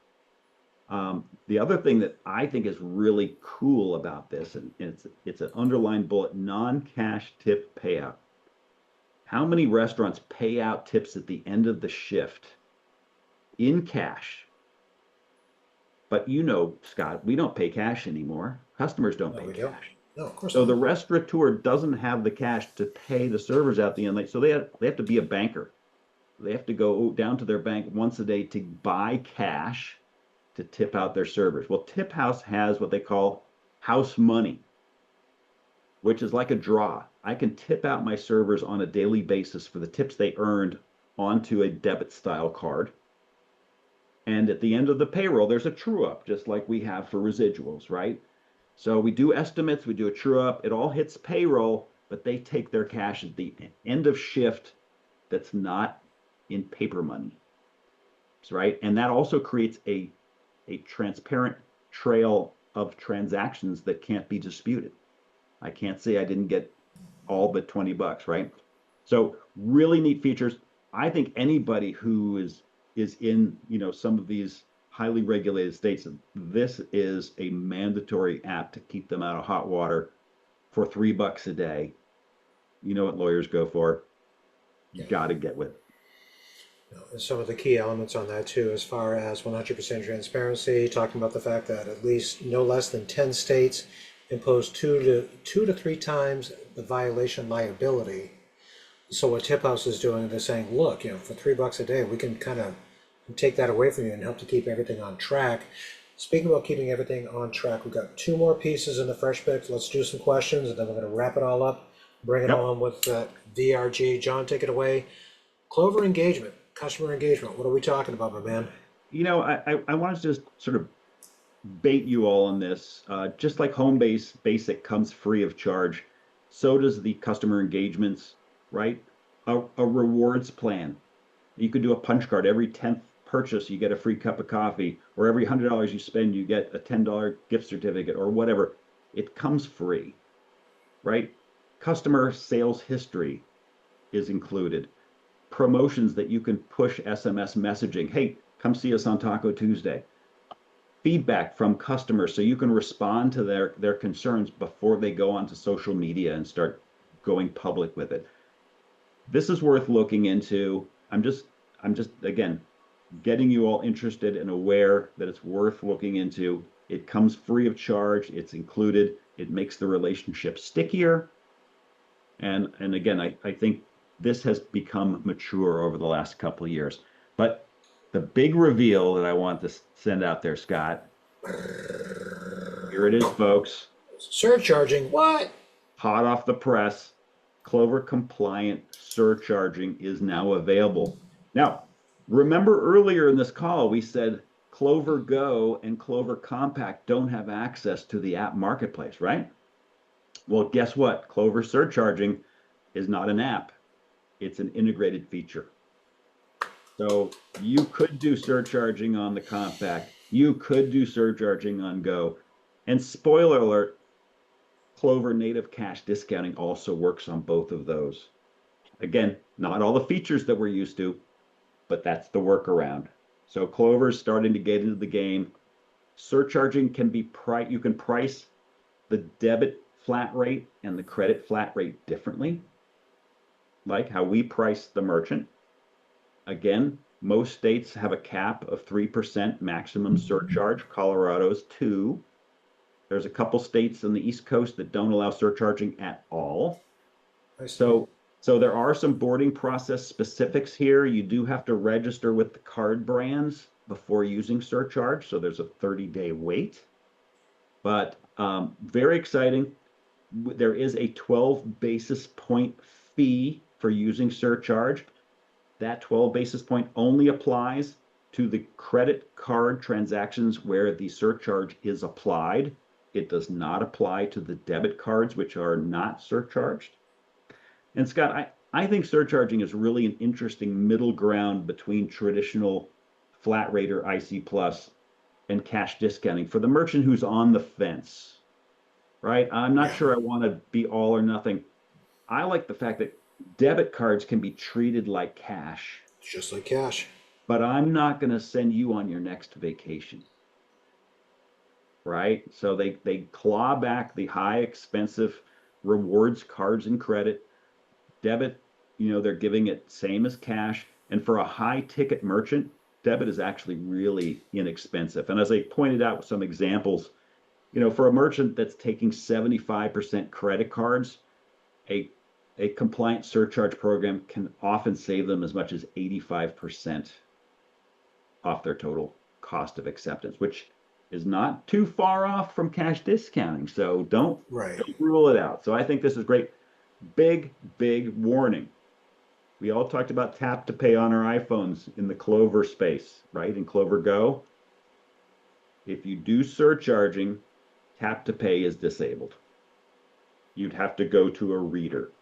The other thing that I think is really cool about this, and it's an underlined bullet, non-cash tip payout. How many restaurants pay out tips at the end of the shift in cash? But you know, Scott, we don't pay cash anymore. Customers don't pay cash. No, of course So not. the restaurateur doesn't have the cash to pay the servers at the end. So they have to be a banker. They have to go down to their bank once a day to buy cash to tip out their servers. Well, Tip House has what they call house money, which is like a draw. I can tip out my servers on a daily basis for the tips they earned onto a debit style card. And at the end of the payroll, there's a true up, just like we have for residuals, right? So we do estimates, we do a true up, it all hits payroll, but they take their cash at the end of shift that's not in paper money, right? And that also creates a transparent trail of transactions that can't be disputed. I can't say I didn't get all but $20, right? So really neat features. I think anybody who is in, some of these highly regulated states, this is a mandatory app to keep them out of hot water for $3 a day. You know what lawyers go for. You got to get with it. And some of the key elements on that too, as far as 100% transparency, talking about the fact that at least no less than 10 states impose two to three times the violation liability. So what Tip House is doing, they're saying, look, for $3 a day, we can kind of take that away from you and help to keep everything on track. Speaking about keeping everything on track, we've got two more pieces in the fresh picks. Let's do some questions, and then we're going to wrap it all up, bring it on with VRG. John, take it away. Clover engagement, customer engagement. What are we talking about, my man? I want to just sort of bait you all on this. Just like Homebase Basic comes free of charge, so does the customer engagements, right? A rewards plan. You could do a punch card. Every 10th purchase, you get a free cup of coffee, or every $100 you spend, you get a $10 gift certificate, or whatever. It comes free, right? Customer sales history is included. Promotions that you can push SMS messaging. Hey, come see us on Taco Tuesday. Feedback from customers so you can respond to their concerns before they go onto social media and start going public with it. This is worth looking into. I'm just again, getting you all interested and aware that it's worth looking into. It comes free of charge. It's included. It makes the relationship stickier. And again, I think this has become mature over the last couple of years. But the big reveal that I want to send out there, Scott, here it is, folks. Surcharging, what? Hot off the press, Clover compliant surcharging is now available. Now, remember earlier in this call, we said Clover Go and Clover Compact don't have access to the app marketplace, right? Well, guess what? Clover surcharging is not an app. It's an integrated feature. So you could do surcharging on the Compact. You could do surcharging on Go. And spoiler alert, Clover native cash discounting also works on both of those. Again, not all the features that we're used to, but that's the workaround. So Clover is starting to get into the game. Surcharging can be you can price the debit flat rate and the credit flat rate differently, like how we price the merchant. Again, most states have a cap of 3% maximum surcharge. Colorado's 2%. There's a couple states on the East Coast that don't allow surcharging at all. So there are some boarding process specifics here. You do have to register with the card brands before using surcharge. So there's a 30-day wait. But very exciting. There is a 12 basis point fee for using surcharge. That 12 basis point only applies to the credit card transactions where the surcharge is applied. It does not apply to the debit cards, which are not surcharged. And Scott, I think surcharging is really an interesting middle ground between traditional flat rate or IC plus and cash discounting for the merchant who's on the fence, right? I'm not sure I want to be all or nothing. I like the fact that debit cards can be treated like cash. Just like cash. But I'm not going to send you on your next vacation. Right? So they claw back the high expensive rewards cards and credit. Debit, they're giving it same as cash. And for a high ticket merchant, debit is actually really inexpensive. And as I pointed out with some examples, for a merchant that's taking 75% credit cards, a compliant surcharge program can often save them as much as 85% off their total cost of acceptance, which is not too far off from cash discounting. So don't rule it out. So I think this is great. Big warning. We all talked about tap to pay on our iPhones in the Clover space, right? In Clover Go. If you do surcharging, tap to pay is disabled. You'd have to go to a reader.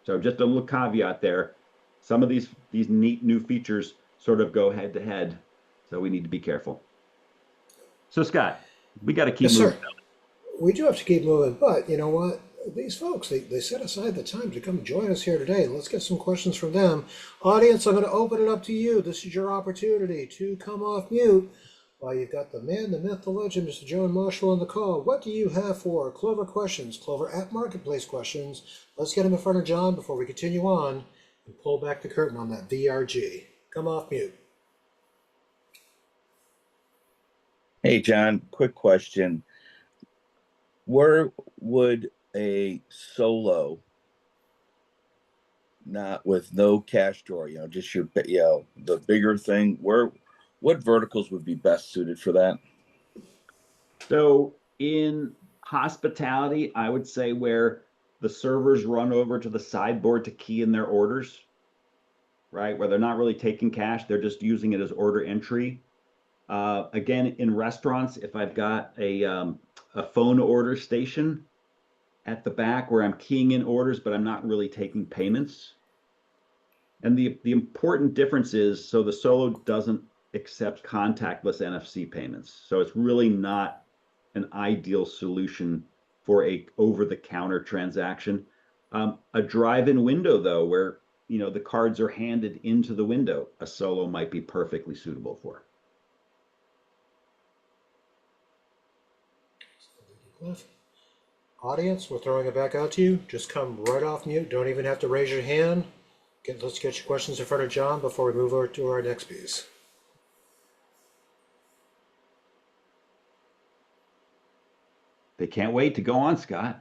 So just a little caveat there. Some of these neat new features sort of go head to head. So we need to be careful. So Scott, we got to keep moving. Sir. We do have to keep moving, but you know what? These folks, they set aside the time to come join us here today. Let's get some questions from them. Audience, I'm going to open it up to you. This is your opportunity to come off mute while you've got the man, the myth, the legend, Mr. John Marshall on the call. What do you have for Clover questions, Clover App Marketplace questions? Let's get them in front of John before we continue on and pull back the curtain on that VRG. Come off mute. Hey, John, quick question. Where would a solo, not with no cash drawer, just the bigger thing, what verticals would be best suited for that? So in hospitality, I would say where the servers run over to the sideboard to key in their orders, right? Where they're not really taking cash, they're just using it as order entry. Again, in restaurants, if I've got a phone order station at the back where I'm keying in orders, but I'm not really taking payments. And the important difference is, so the Solo doesn't accept contactless NFC payments. So it's really not an ideal solution for a over-the-counter transaction. A drive-in window, though, where the cards are handed into the window, a Solo might be perfectly suitable for. Cliff. Audience, we're throwing it back out to you. Just come right off mute. Don't even have to raise your hand. Let's get your questions in front of John before we move over to our next piece. They can't wait to go on, Scott.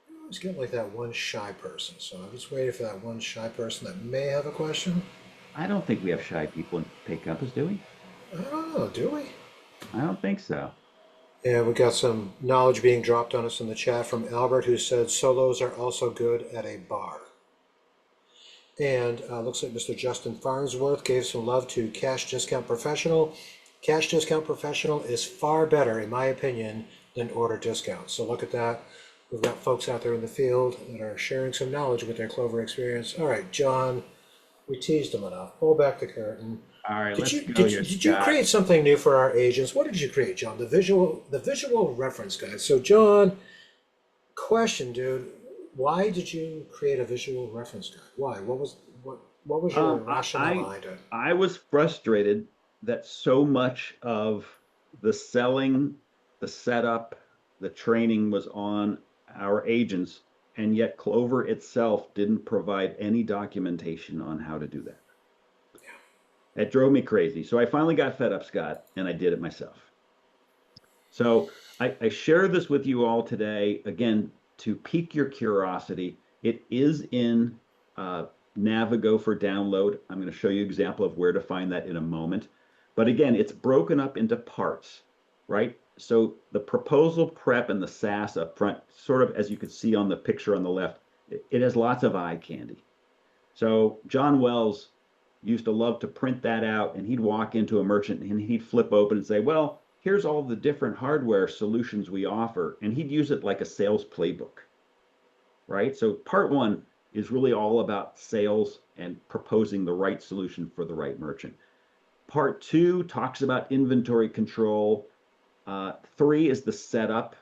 I always get like that one shy person, so I'm just waiting for that one shy person that may have a question. I don't think we have shy people in Pay Compass, do we? I don't know, do we? I don't think so. And we got some knowledge being dropped on us in the chat from Albert, who said solos are also good at a bar. And looks like Mr. Justin Farnsworth gave some love to Cash Discount Professional. Cash Discount Professional is far better, in my opinion, than Order Discount. So look at that. We've got folks out there in the field that are sharing some knowledge with their Clover experience. All right, John, we teased them enough. Pull back the curtain. All right, Did let's you go did, here, did you Scott. create something new for our agents? What did you create, John? The visual reference guide. So, John, question, dude, why did you create a visual reference guide? Why? What was your rationale behind it? I was frustrated that so much of the selling, the setup, the training was on our agents, and yet Clover itself didn't provide any documentation on how to do that. That drove me crazy. So I finally got fed up, Scott, and I did it myself. So I share this with you all today, again, to pique your curiosity. It is in Navigo for download. I'm going to show you an example of where to find that in a moment. But again, it's broken up into parts, right? So the proposal prep and the SAS up front, sort of as you can see on the picture on the left, it has lots of eye candy. So John Wells used to love to print that out, and he'd walk into a merchant and he'd flip open and say, well, here's all the different hardware solutions we offer. And he'd use it like a sales playbook, right? So part one is really all about sales and proposing the right solution for the right merchant. Part two talks about inventory control. Three is the setup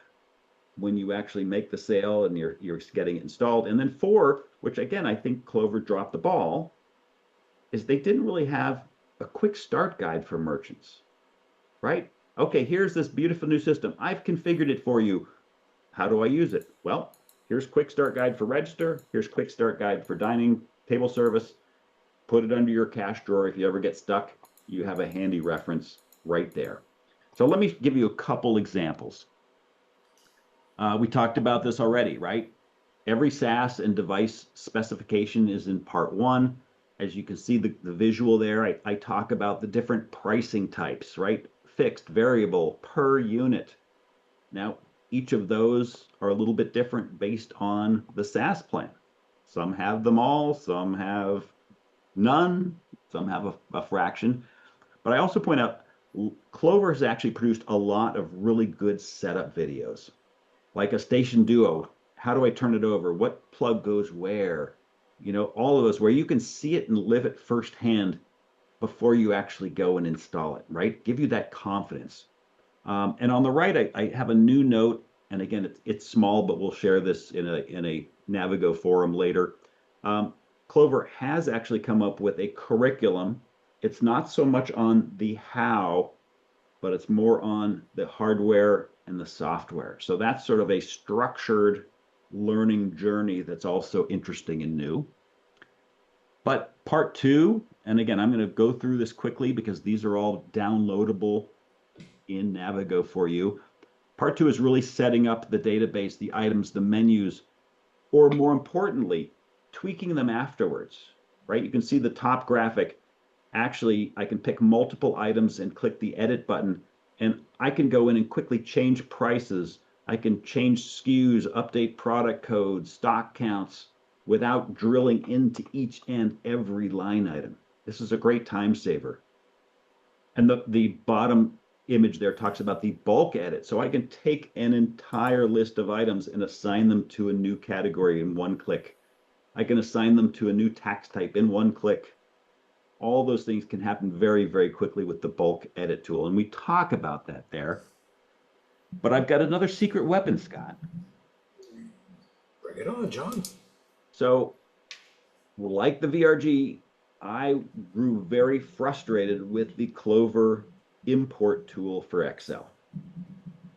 when you actually make the sale and you're getting it installed. And then four, which again, I think Clover dropped the ball, is they didn't really have a quick start guide for merchants, right? Okay, here's this beautiful new system. I've configured it for you. How do I use it? Well, here's quick start guide for register. Here's quick start guide for dining table service. Put it under your cash drawer. If you ever get stuck, you have a handy reference right there. So let me give you a couple examples. We talked about this already, right? Every SaaS and device specification is in part one. As you can see the visual there, I talk about the different pricing types, right? Fixed, variable, per unit. Now, each of those are a little bit different based on the SaaS plan. Some have them all, some have none, some have a fraction. But I also point out, Clover has actually produced a lot of really good setup videos, like a Station Duo. How do I turn it over? What plug goes where? You know, all of those where you can see it and live it firsthand before you actually go and install it, right? Give you that confidence. And on the right, I have a new note, and again, it's small, but we'll share this in a Navigo forum later. Clover has actually come up with a curriculum. It's not so much on the how, but it's more on the hardware and the software. So that's sort of a structured learning journey that's also interesting and new. But part two, and again, I'm going to go through this quickly because these are all downloadable in Navigo for you. Part two is really setting up the database, the items, the menus, or more importantly, tweaking them afterwards, right? You can see the top graphic. Actually, I can pick multiple items and click the edit button, and I can go in and quickly change prices. I can change SKUs, update product codes, stock counts without drilling into each and every line item. This is a great time saver. And the bottom image there talks about the bulk edit. So I can take an entire list of items and assign them to a new category in one click. I can assign them to a new tax type in one click. All those things can happen very, very quickly with the bulk edit tool. And we talk about that there. But I've got another secret weapon, Scott. Bring it on, John. So like the VRG, I grew very frustrated with the Clover import tool for Excel.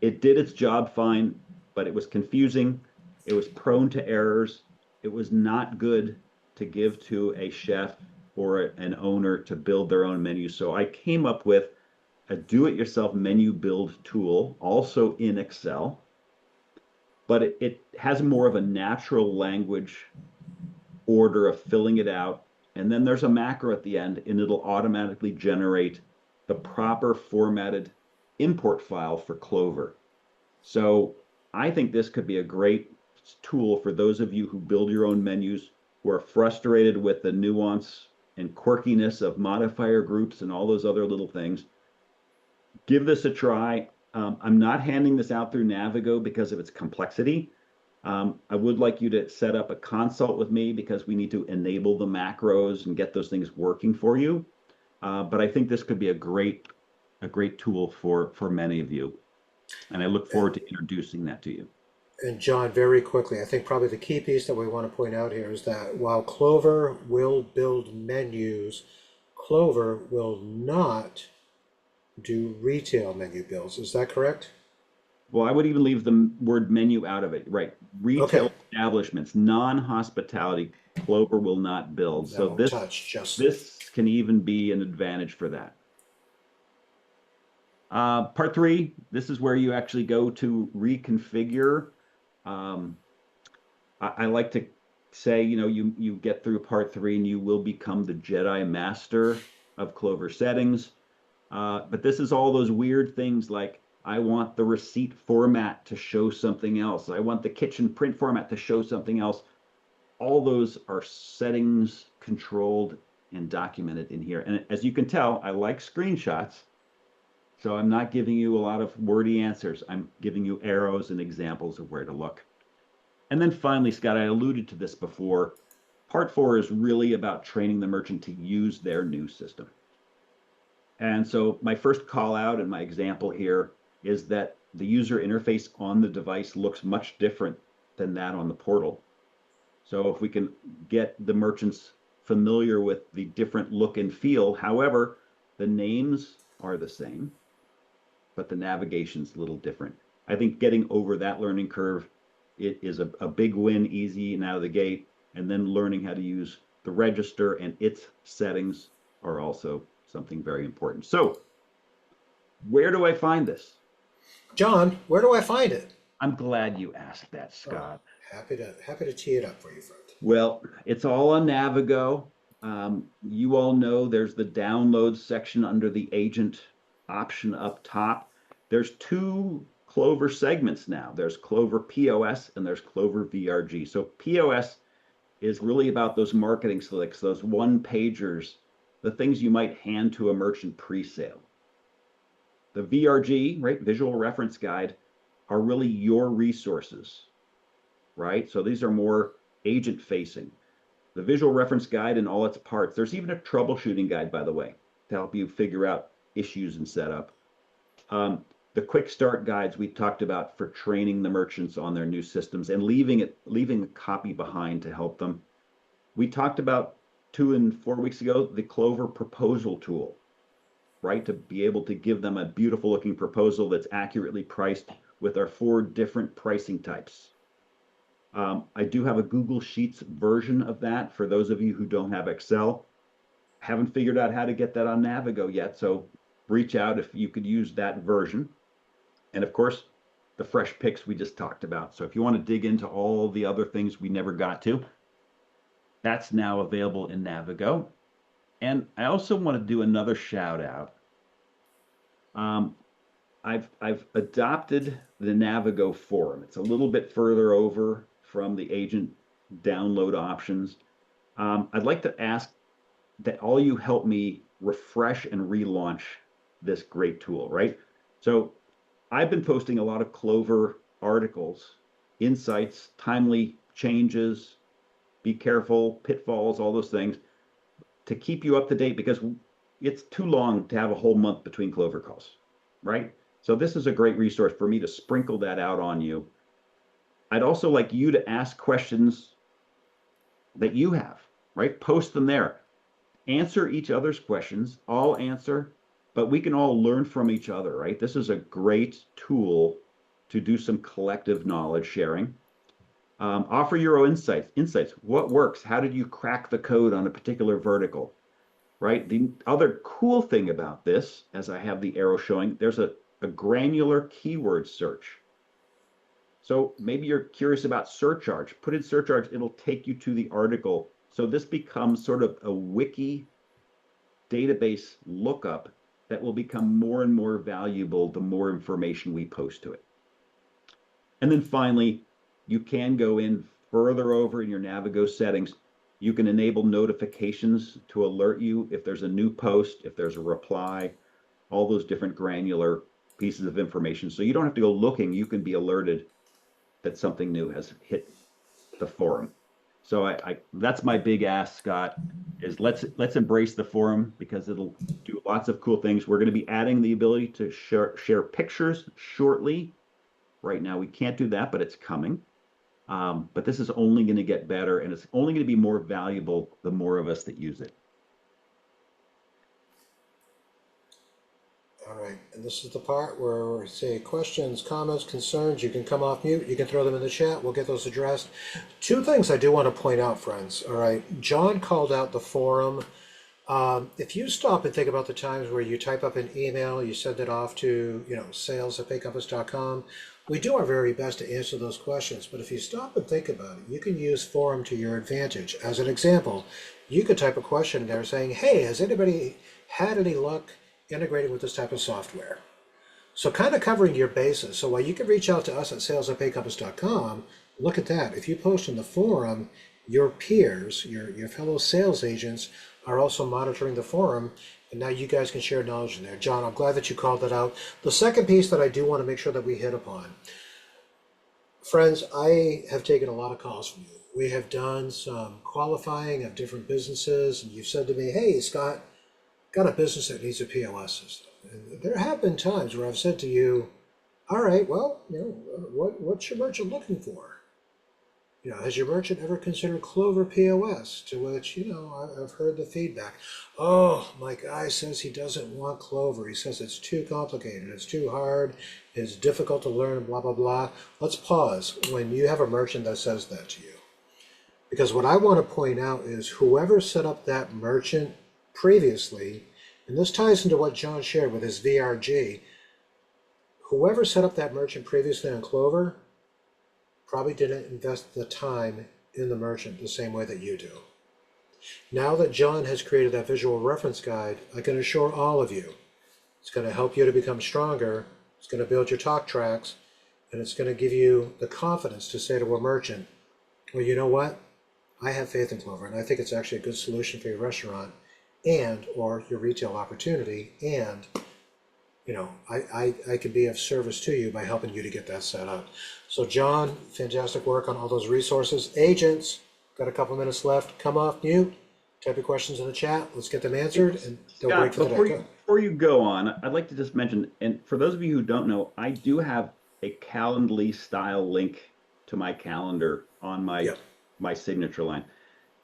It did its job fine, but it was confusing. It was prone to errors. it was not good to give to a chef or an owner to build their own menu. So I came up with a do-it-yourself menu build tool, also in Excel, but it has more of a natural language order of filling it out. And then there's a macro at the end, and it'll automatically generate the proper formatted import file for Clover. So I think this could be a great tool for those of you who build your own menus, who are frustrated with the nuance and quirkiness of modifier groups and all those other little things. Give this a try. I'm not handing this out through Navigo because of its complexity. I would like you to set up a consult with me because we need to enable the macros and get those things working for you. But I think this could be a great tool for many of you. And I look forward to introducing that to you. And John, very quickly, I think probably the key piece that we want to point out here is that while Clover will build menus, Clover will not do retail menu builds. Is that correct? Well, I would even leave the word menu out of it, right? Retail Okay. establishments, non-hospitality, Clover will not build. So No this touch, just this can even be an advantage for that. Part 3, this is where you actually go to reconfigure. I like to say, you get through part 3 and you will become the Jedi Master of Clover settings. But this is all those weird things like I want the receipt format to show something else. I want the kitchen print format to show something else. All those are settings controlled and documented in here. And as you can tell, I like screenshots. So I'm not giving you a lot of wordy answers. I'm giving you arrows and examples of where to look. And then finally, Scott, I alluded to this before. Part 4 is really about training the merchant to use their new system. And so my first call out in my example here is that the user interface on the device looks much different than that on the portal. So if we can get the merchants familiar with the different look and feel, however, the names are the same, but the navigation's a little different. I think getting over that learning curve, it is a big win, easy and out of the gate, and then learning how to use the register and its settings are also something very important. So where do I find this? John, where do I find it? I'm glad you asked that, Scott. Happy to tee it up for you, friend. Well, it's all on Navigo. You all know there's the download section under the agent option up top. There's 2 Clover segments now. There's Clover POS and there's Clover VRG. So POS is really about those marketing slicks, those one-pagers, the things you might hand to a merchant pre-sale. The VRG, right, Visual Reference Guide, are really your resources, right? So these are more agent-facing. The Visual Reference Guide and all its parts. There's even a troubleshooting guide, by the way, to help you figure out issues and setup. The quick start guides we talked about for training the merchants on their new systems and leaving a copy behind to help them. We talked about 2 and 4 weeks ago, the Clover proposal tool, right? To be able to give them a beautiful looking proposal that's accurately priced with our 4 different pricing types. I do have a Google Sheets version of that for those of you who don't have Excel. Haven't figured out how to get that on Navigo yet, so reach out if you could use that version. And of course, the fresh picks we just talked about. So if you want to dig into all the other things we never got to, that's now available in Navigo. And I also want to do another shout out. I've adopted the Navigo forum. It's a little bit further over from the agent download options. I'd like to ask that all you help me refresh and relaunch this great tool, right? So I've been posting a lot of Clover articles, insights, timely changes, be careful, pitfalls, all those things to keep you up to date because it's too long to have a whole month between Clover calls, right? So this is a great resource for me to sprinkle that out on you. I'd also like you to ask questions that you have, right? Post them there. Answer each other's questions, all answer, but we can all learn from each other, right? This is a great tool to do some collective knowledge sharing. Offer your own insights. What works? How did you crack the code on a particular vertical? Right? The other cool thing about this, as I have the arrow showing, there's a granular keyword search. So maybe you're curious about surcharge. Put in surcharge, it'll take you to the article. So this becomes sort of a wiki database lookup that will become more and more valuable the more information we post to it. And then finally, you can go in further over in your Navigo settings. You can enable notifications to alert you if there's a new post, if there's a reply, all those different granular pieces of information. So you don't have to go looking, you can be alerted that something new has hit the forum. So that's my big ask, Scott, is let's embrace the forum because it'll do lots of cool things. We're going to be adding the ability to share pictures shortly. Right now we can't do that, but it's coming. But this is only going to get better, and it's only going to be more valuable the more of us that use it. All right, and this is the part where we say questions, comments, concerns. You can come off mute. You can throw them in the chat. We'll get those addressed. Two things I do want to point out, friends. All right, John called out the forum. If you stop and think about the times where you type up an email, you send it off to, sales@paycompass.com, we do our very best to answer those questions. But if you stop and think about it, you can use forum to your advantage. As an example, you could type a question in there saying, hey, has anybody had any luck integrating with this type of software? So kind of covering your bases. So while you can reach out to us at sales@paycompass.com, look at that. If you post in the forum, your peers, your fellow sales agents are also monitoring the forum, and now you guys can share knowledge in there. John, I'm glad that you called that out. The second piece that I do want to make sure that we hit upon. Friends, I have taken a lot of calls from you. We have done some qualifying of different businesses, and you've said to me, hey, Scott, got a business that needs a POS system. And there have been times where I've said to you, all right, well, what's your merchant looking for? Has your merchant ever considered Clover POS? To which, I've heard the feedback. Oh, my guy says he doesn't want Clover. He says it's too complicated, it's too hard, it's difficult to learn, blah, blah, blah. Let's pause when you have a merchant that says that to you. Because what I want to point out is whoever set up that merchant previously, and this ties into what John shared with his VRG, whoever set up that merchant previously on Clover probably didn't invest the time in the merchant the same way that you do. Now that John has created that visual reference guide, I can assure all of you, it's going to help you to become stronger, it's going to build your talk tracks, and it's going to give you the confidence to say to a merchant, well, you know what? I have faith in Clover, and I think it's actually a good solution for your restaurant and or your retail opportunity, and I could be of service to you by helping you to get that set up. So John, fantastic work on all those resources. Agents, got a couple minutes left. Come off mute, type your questions in the chat. Let's get them answered, and they'll break Scott, for the day. before you go on, I'd like to just mention, and for those of you who don't know, I do have a Calendly style link to my calendar on my signature line.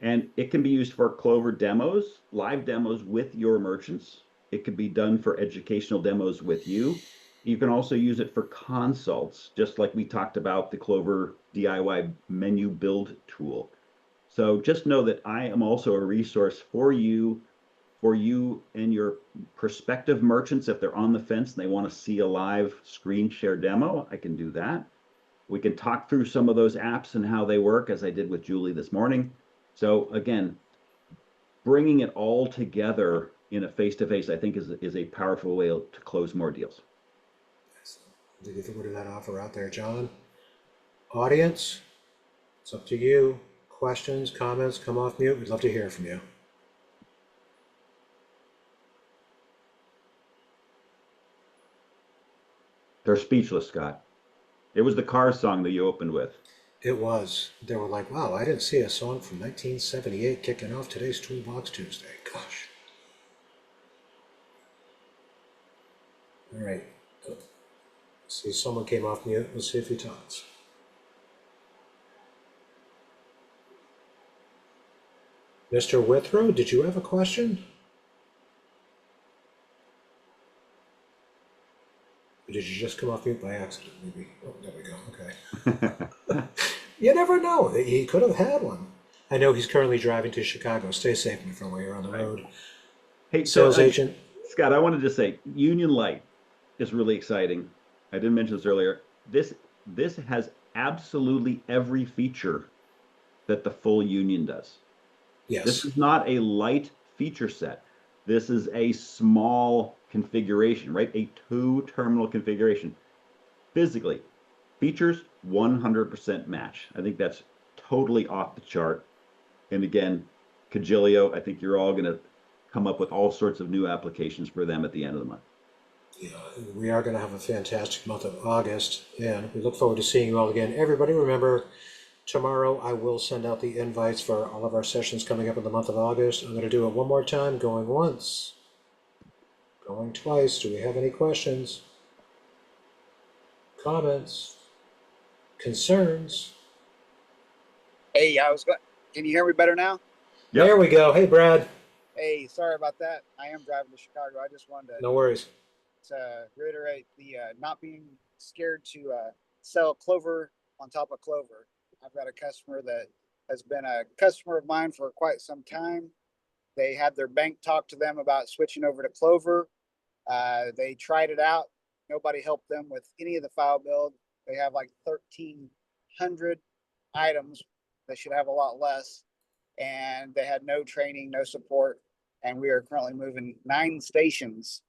And it can be used for Clover demos, live demos with your merchants. It could be done for educational demos with you. You can also use it for consults, just like we talked about the Clover DIY menu build tool. So just know that I am also a resource for you and your prospective merchants. If they're on the fence and they want to see a live screen share demo, I can do that. We can talk through some of those apps and how they work, as I did with Julie this morning. So again, bringing it all together in a face-to-face, I think is a powerful way to close more deals. Did you put that offer out there, John? Audience, it's up to you. Questions, comments, come off mute. We'd love to hear from you. They're speechless, Scott. It was the Cars song that you opened with. It was. They were like, wow, I didn't see a song from 1978 kicking off today's Toolbox Tuesday. Gosh. All right. See, someone came off mute. Let's see if he talks. Mr. Withrow, did you have a question? Or did you just come off mute by accident, maybe? Oh, there we go. Okay. You never know. He could have had one. I know he's currently driving to Chicago. Stay safe, my friend, while you're on the road. Hey, Sales agent. Scott, I wanted to say Union Light is really exciting. I didn't mention this earlier. This has absolutely every feature that the full Union does. This Yes. is not a light feature set. This is a small configuration, right? A two-terminal configuration. Physically, features 100% match. I think that's totally off the chart. And again, Cagilio, I think you're all going to come up with all sorts of new applications for them at the end of the month. Yeah, we are going to have a fantastic month of August, and we look forward to seeing you all again. Everybody, remember, tomorrow I will send out the invites for all of our sessions coming up in the month of August. I'm going to do it one more time, going once, going twice. Do we have any questions, comments, concerns? Hey, can you hear me better now? Yep. There we go. Hey, Brad. Hey, sorry about that. I am driving to Chicago. I just wanted No worries. to reiterate the not being scared to sell Clover on top of Clover. I've got a customer that has been a customer of mine for quite some time. They had their bank talk to them about switching over to Clover. They tried it out. Nobody helped them with any of the file build. They have like 1,300 items. They should have a lot less. And they had no training, no support. And we are currently moving 9 stations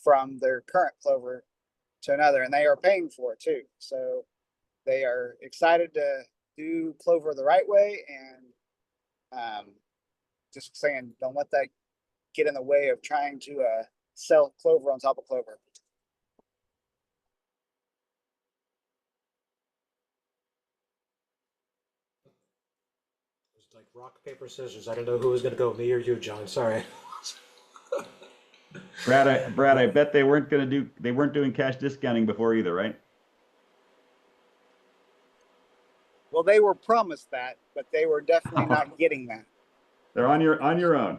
from their current Clover to another, and they are paying for it too. So they are excited to do Clover the right way, and just saying, don't let that get in the way of trying to sell Clover on top of Clover. It's like rock, paper, scissors. I don't know who was going to go, me or you, John. Sorry. Brad, I bet they weren't doing cash discounting before either, right? Well, they were promised that, but they were definitely not getting that. They're on your own.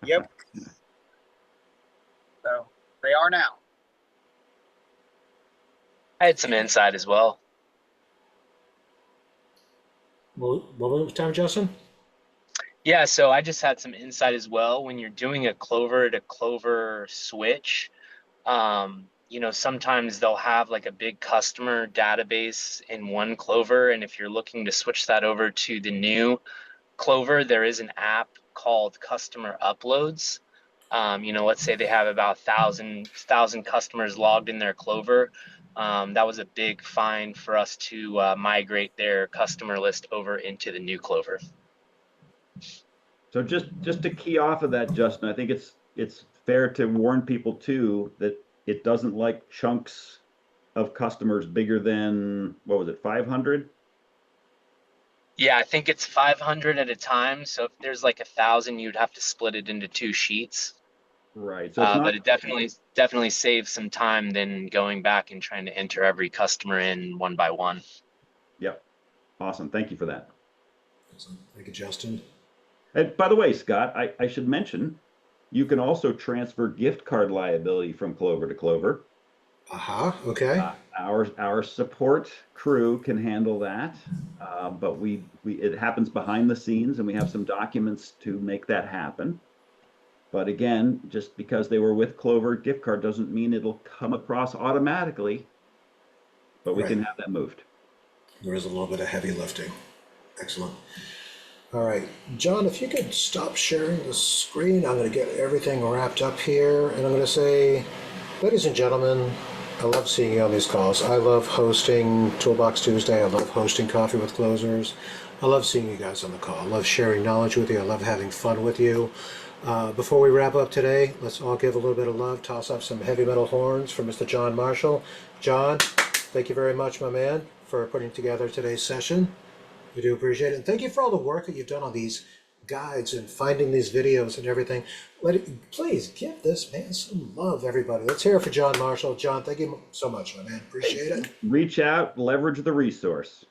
Yep. So they are now. I had some insight as well. Well, what was the time, Justin? Yeah, so I just had some insight as well. When you're doing a Clover to Clover switch, sometimes they'll have like a big customer database in one Clover, and if you're looking to switch that over to the new Clover, there is an app called Customer Uploads. Let's say they have about 1,000 customers logged in their Clover. That was a big find for us to migrate their customer list over into the new Clover. So just to key off of that, Justin, I think it's fair to warn people too that it doesn't like chunks of customers bigger than, what was it, 500? Yeah, I think it's 500 at a time. So if there's like 1,000, you'd have to split it into 2 sheets. Right. So it's not. But it definitely saves some time than going back and trying to enter every customer in one by one. Yep. Awesome. Thank you for that. Thank you, Justin. And by the way, Scott, I should mention, you can also transfer gift card liability from Clover to Clover. Okay. Our support crew can handle that, but it happens behind the scenes, and we have some documents to make that happen. But again, just because they were with Clover gift card doesn't mean it'll come across automatically, but we can have that moved. There is a little bit of heavy lifting. Excellent. All right, John, if you could stop sharing the screen, I'm going to get everything wrapped up here, and I'm going to say, ladies and gentlemen, I love seeing you on these calls. I love hosting Toolbox Tuesday. I love hosting Coffee with Closers. I love seeing you guys on the call. I love sharing knowledge with you. I love having fun with you. Before we wrap up today, let's all give a little bit of love, toss up some heavy metal horns for Mr. John Marshall. John, thank you very much, my man, for putting together today's session. We do appreciate it. And thank you for all the work that you've done on these guides and finding these videos and everything. Please give this man some love, everybody. Let's hear it for John Marshall. John, thank you so much, my man. Appreciate it. Reach out, leverage the resource.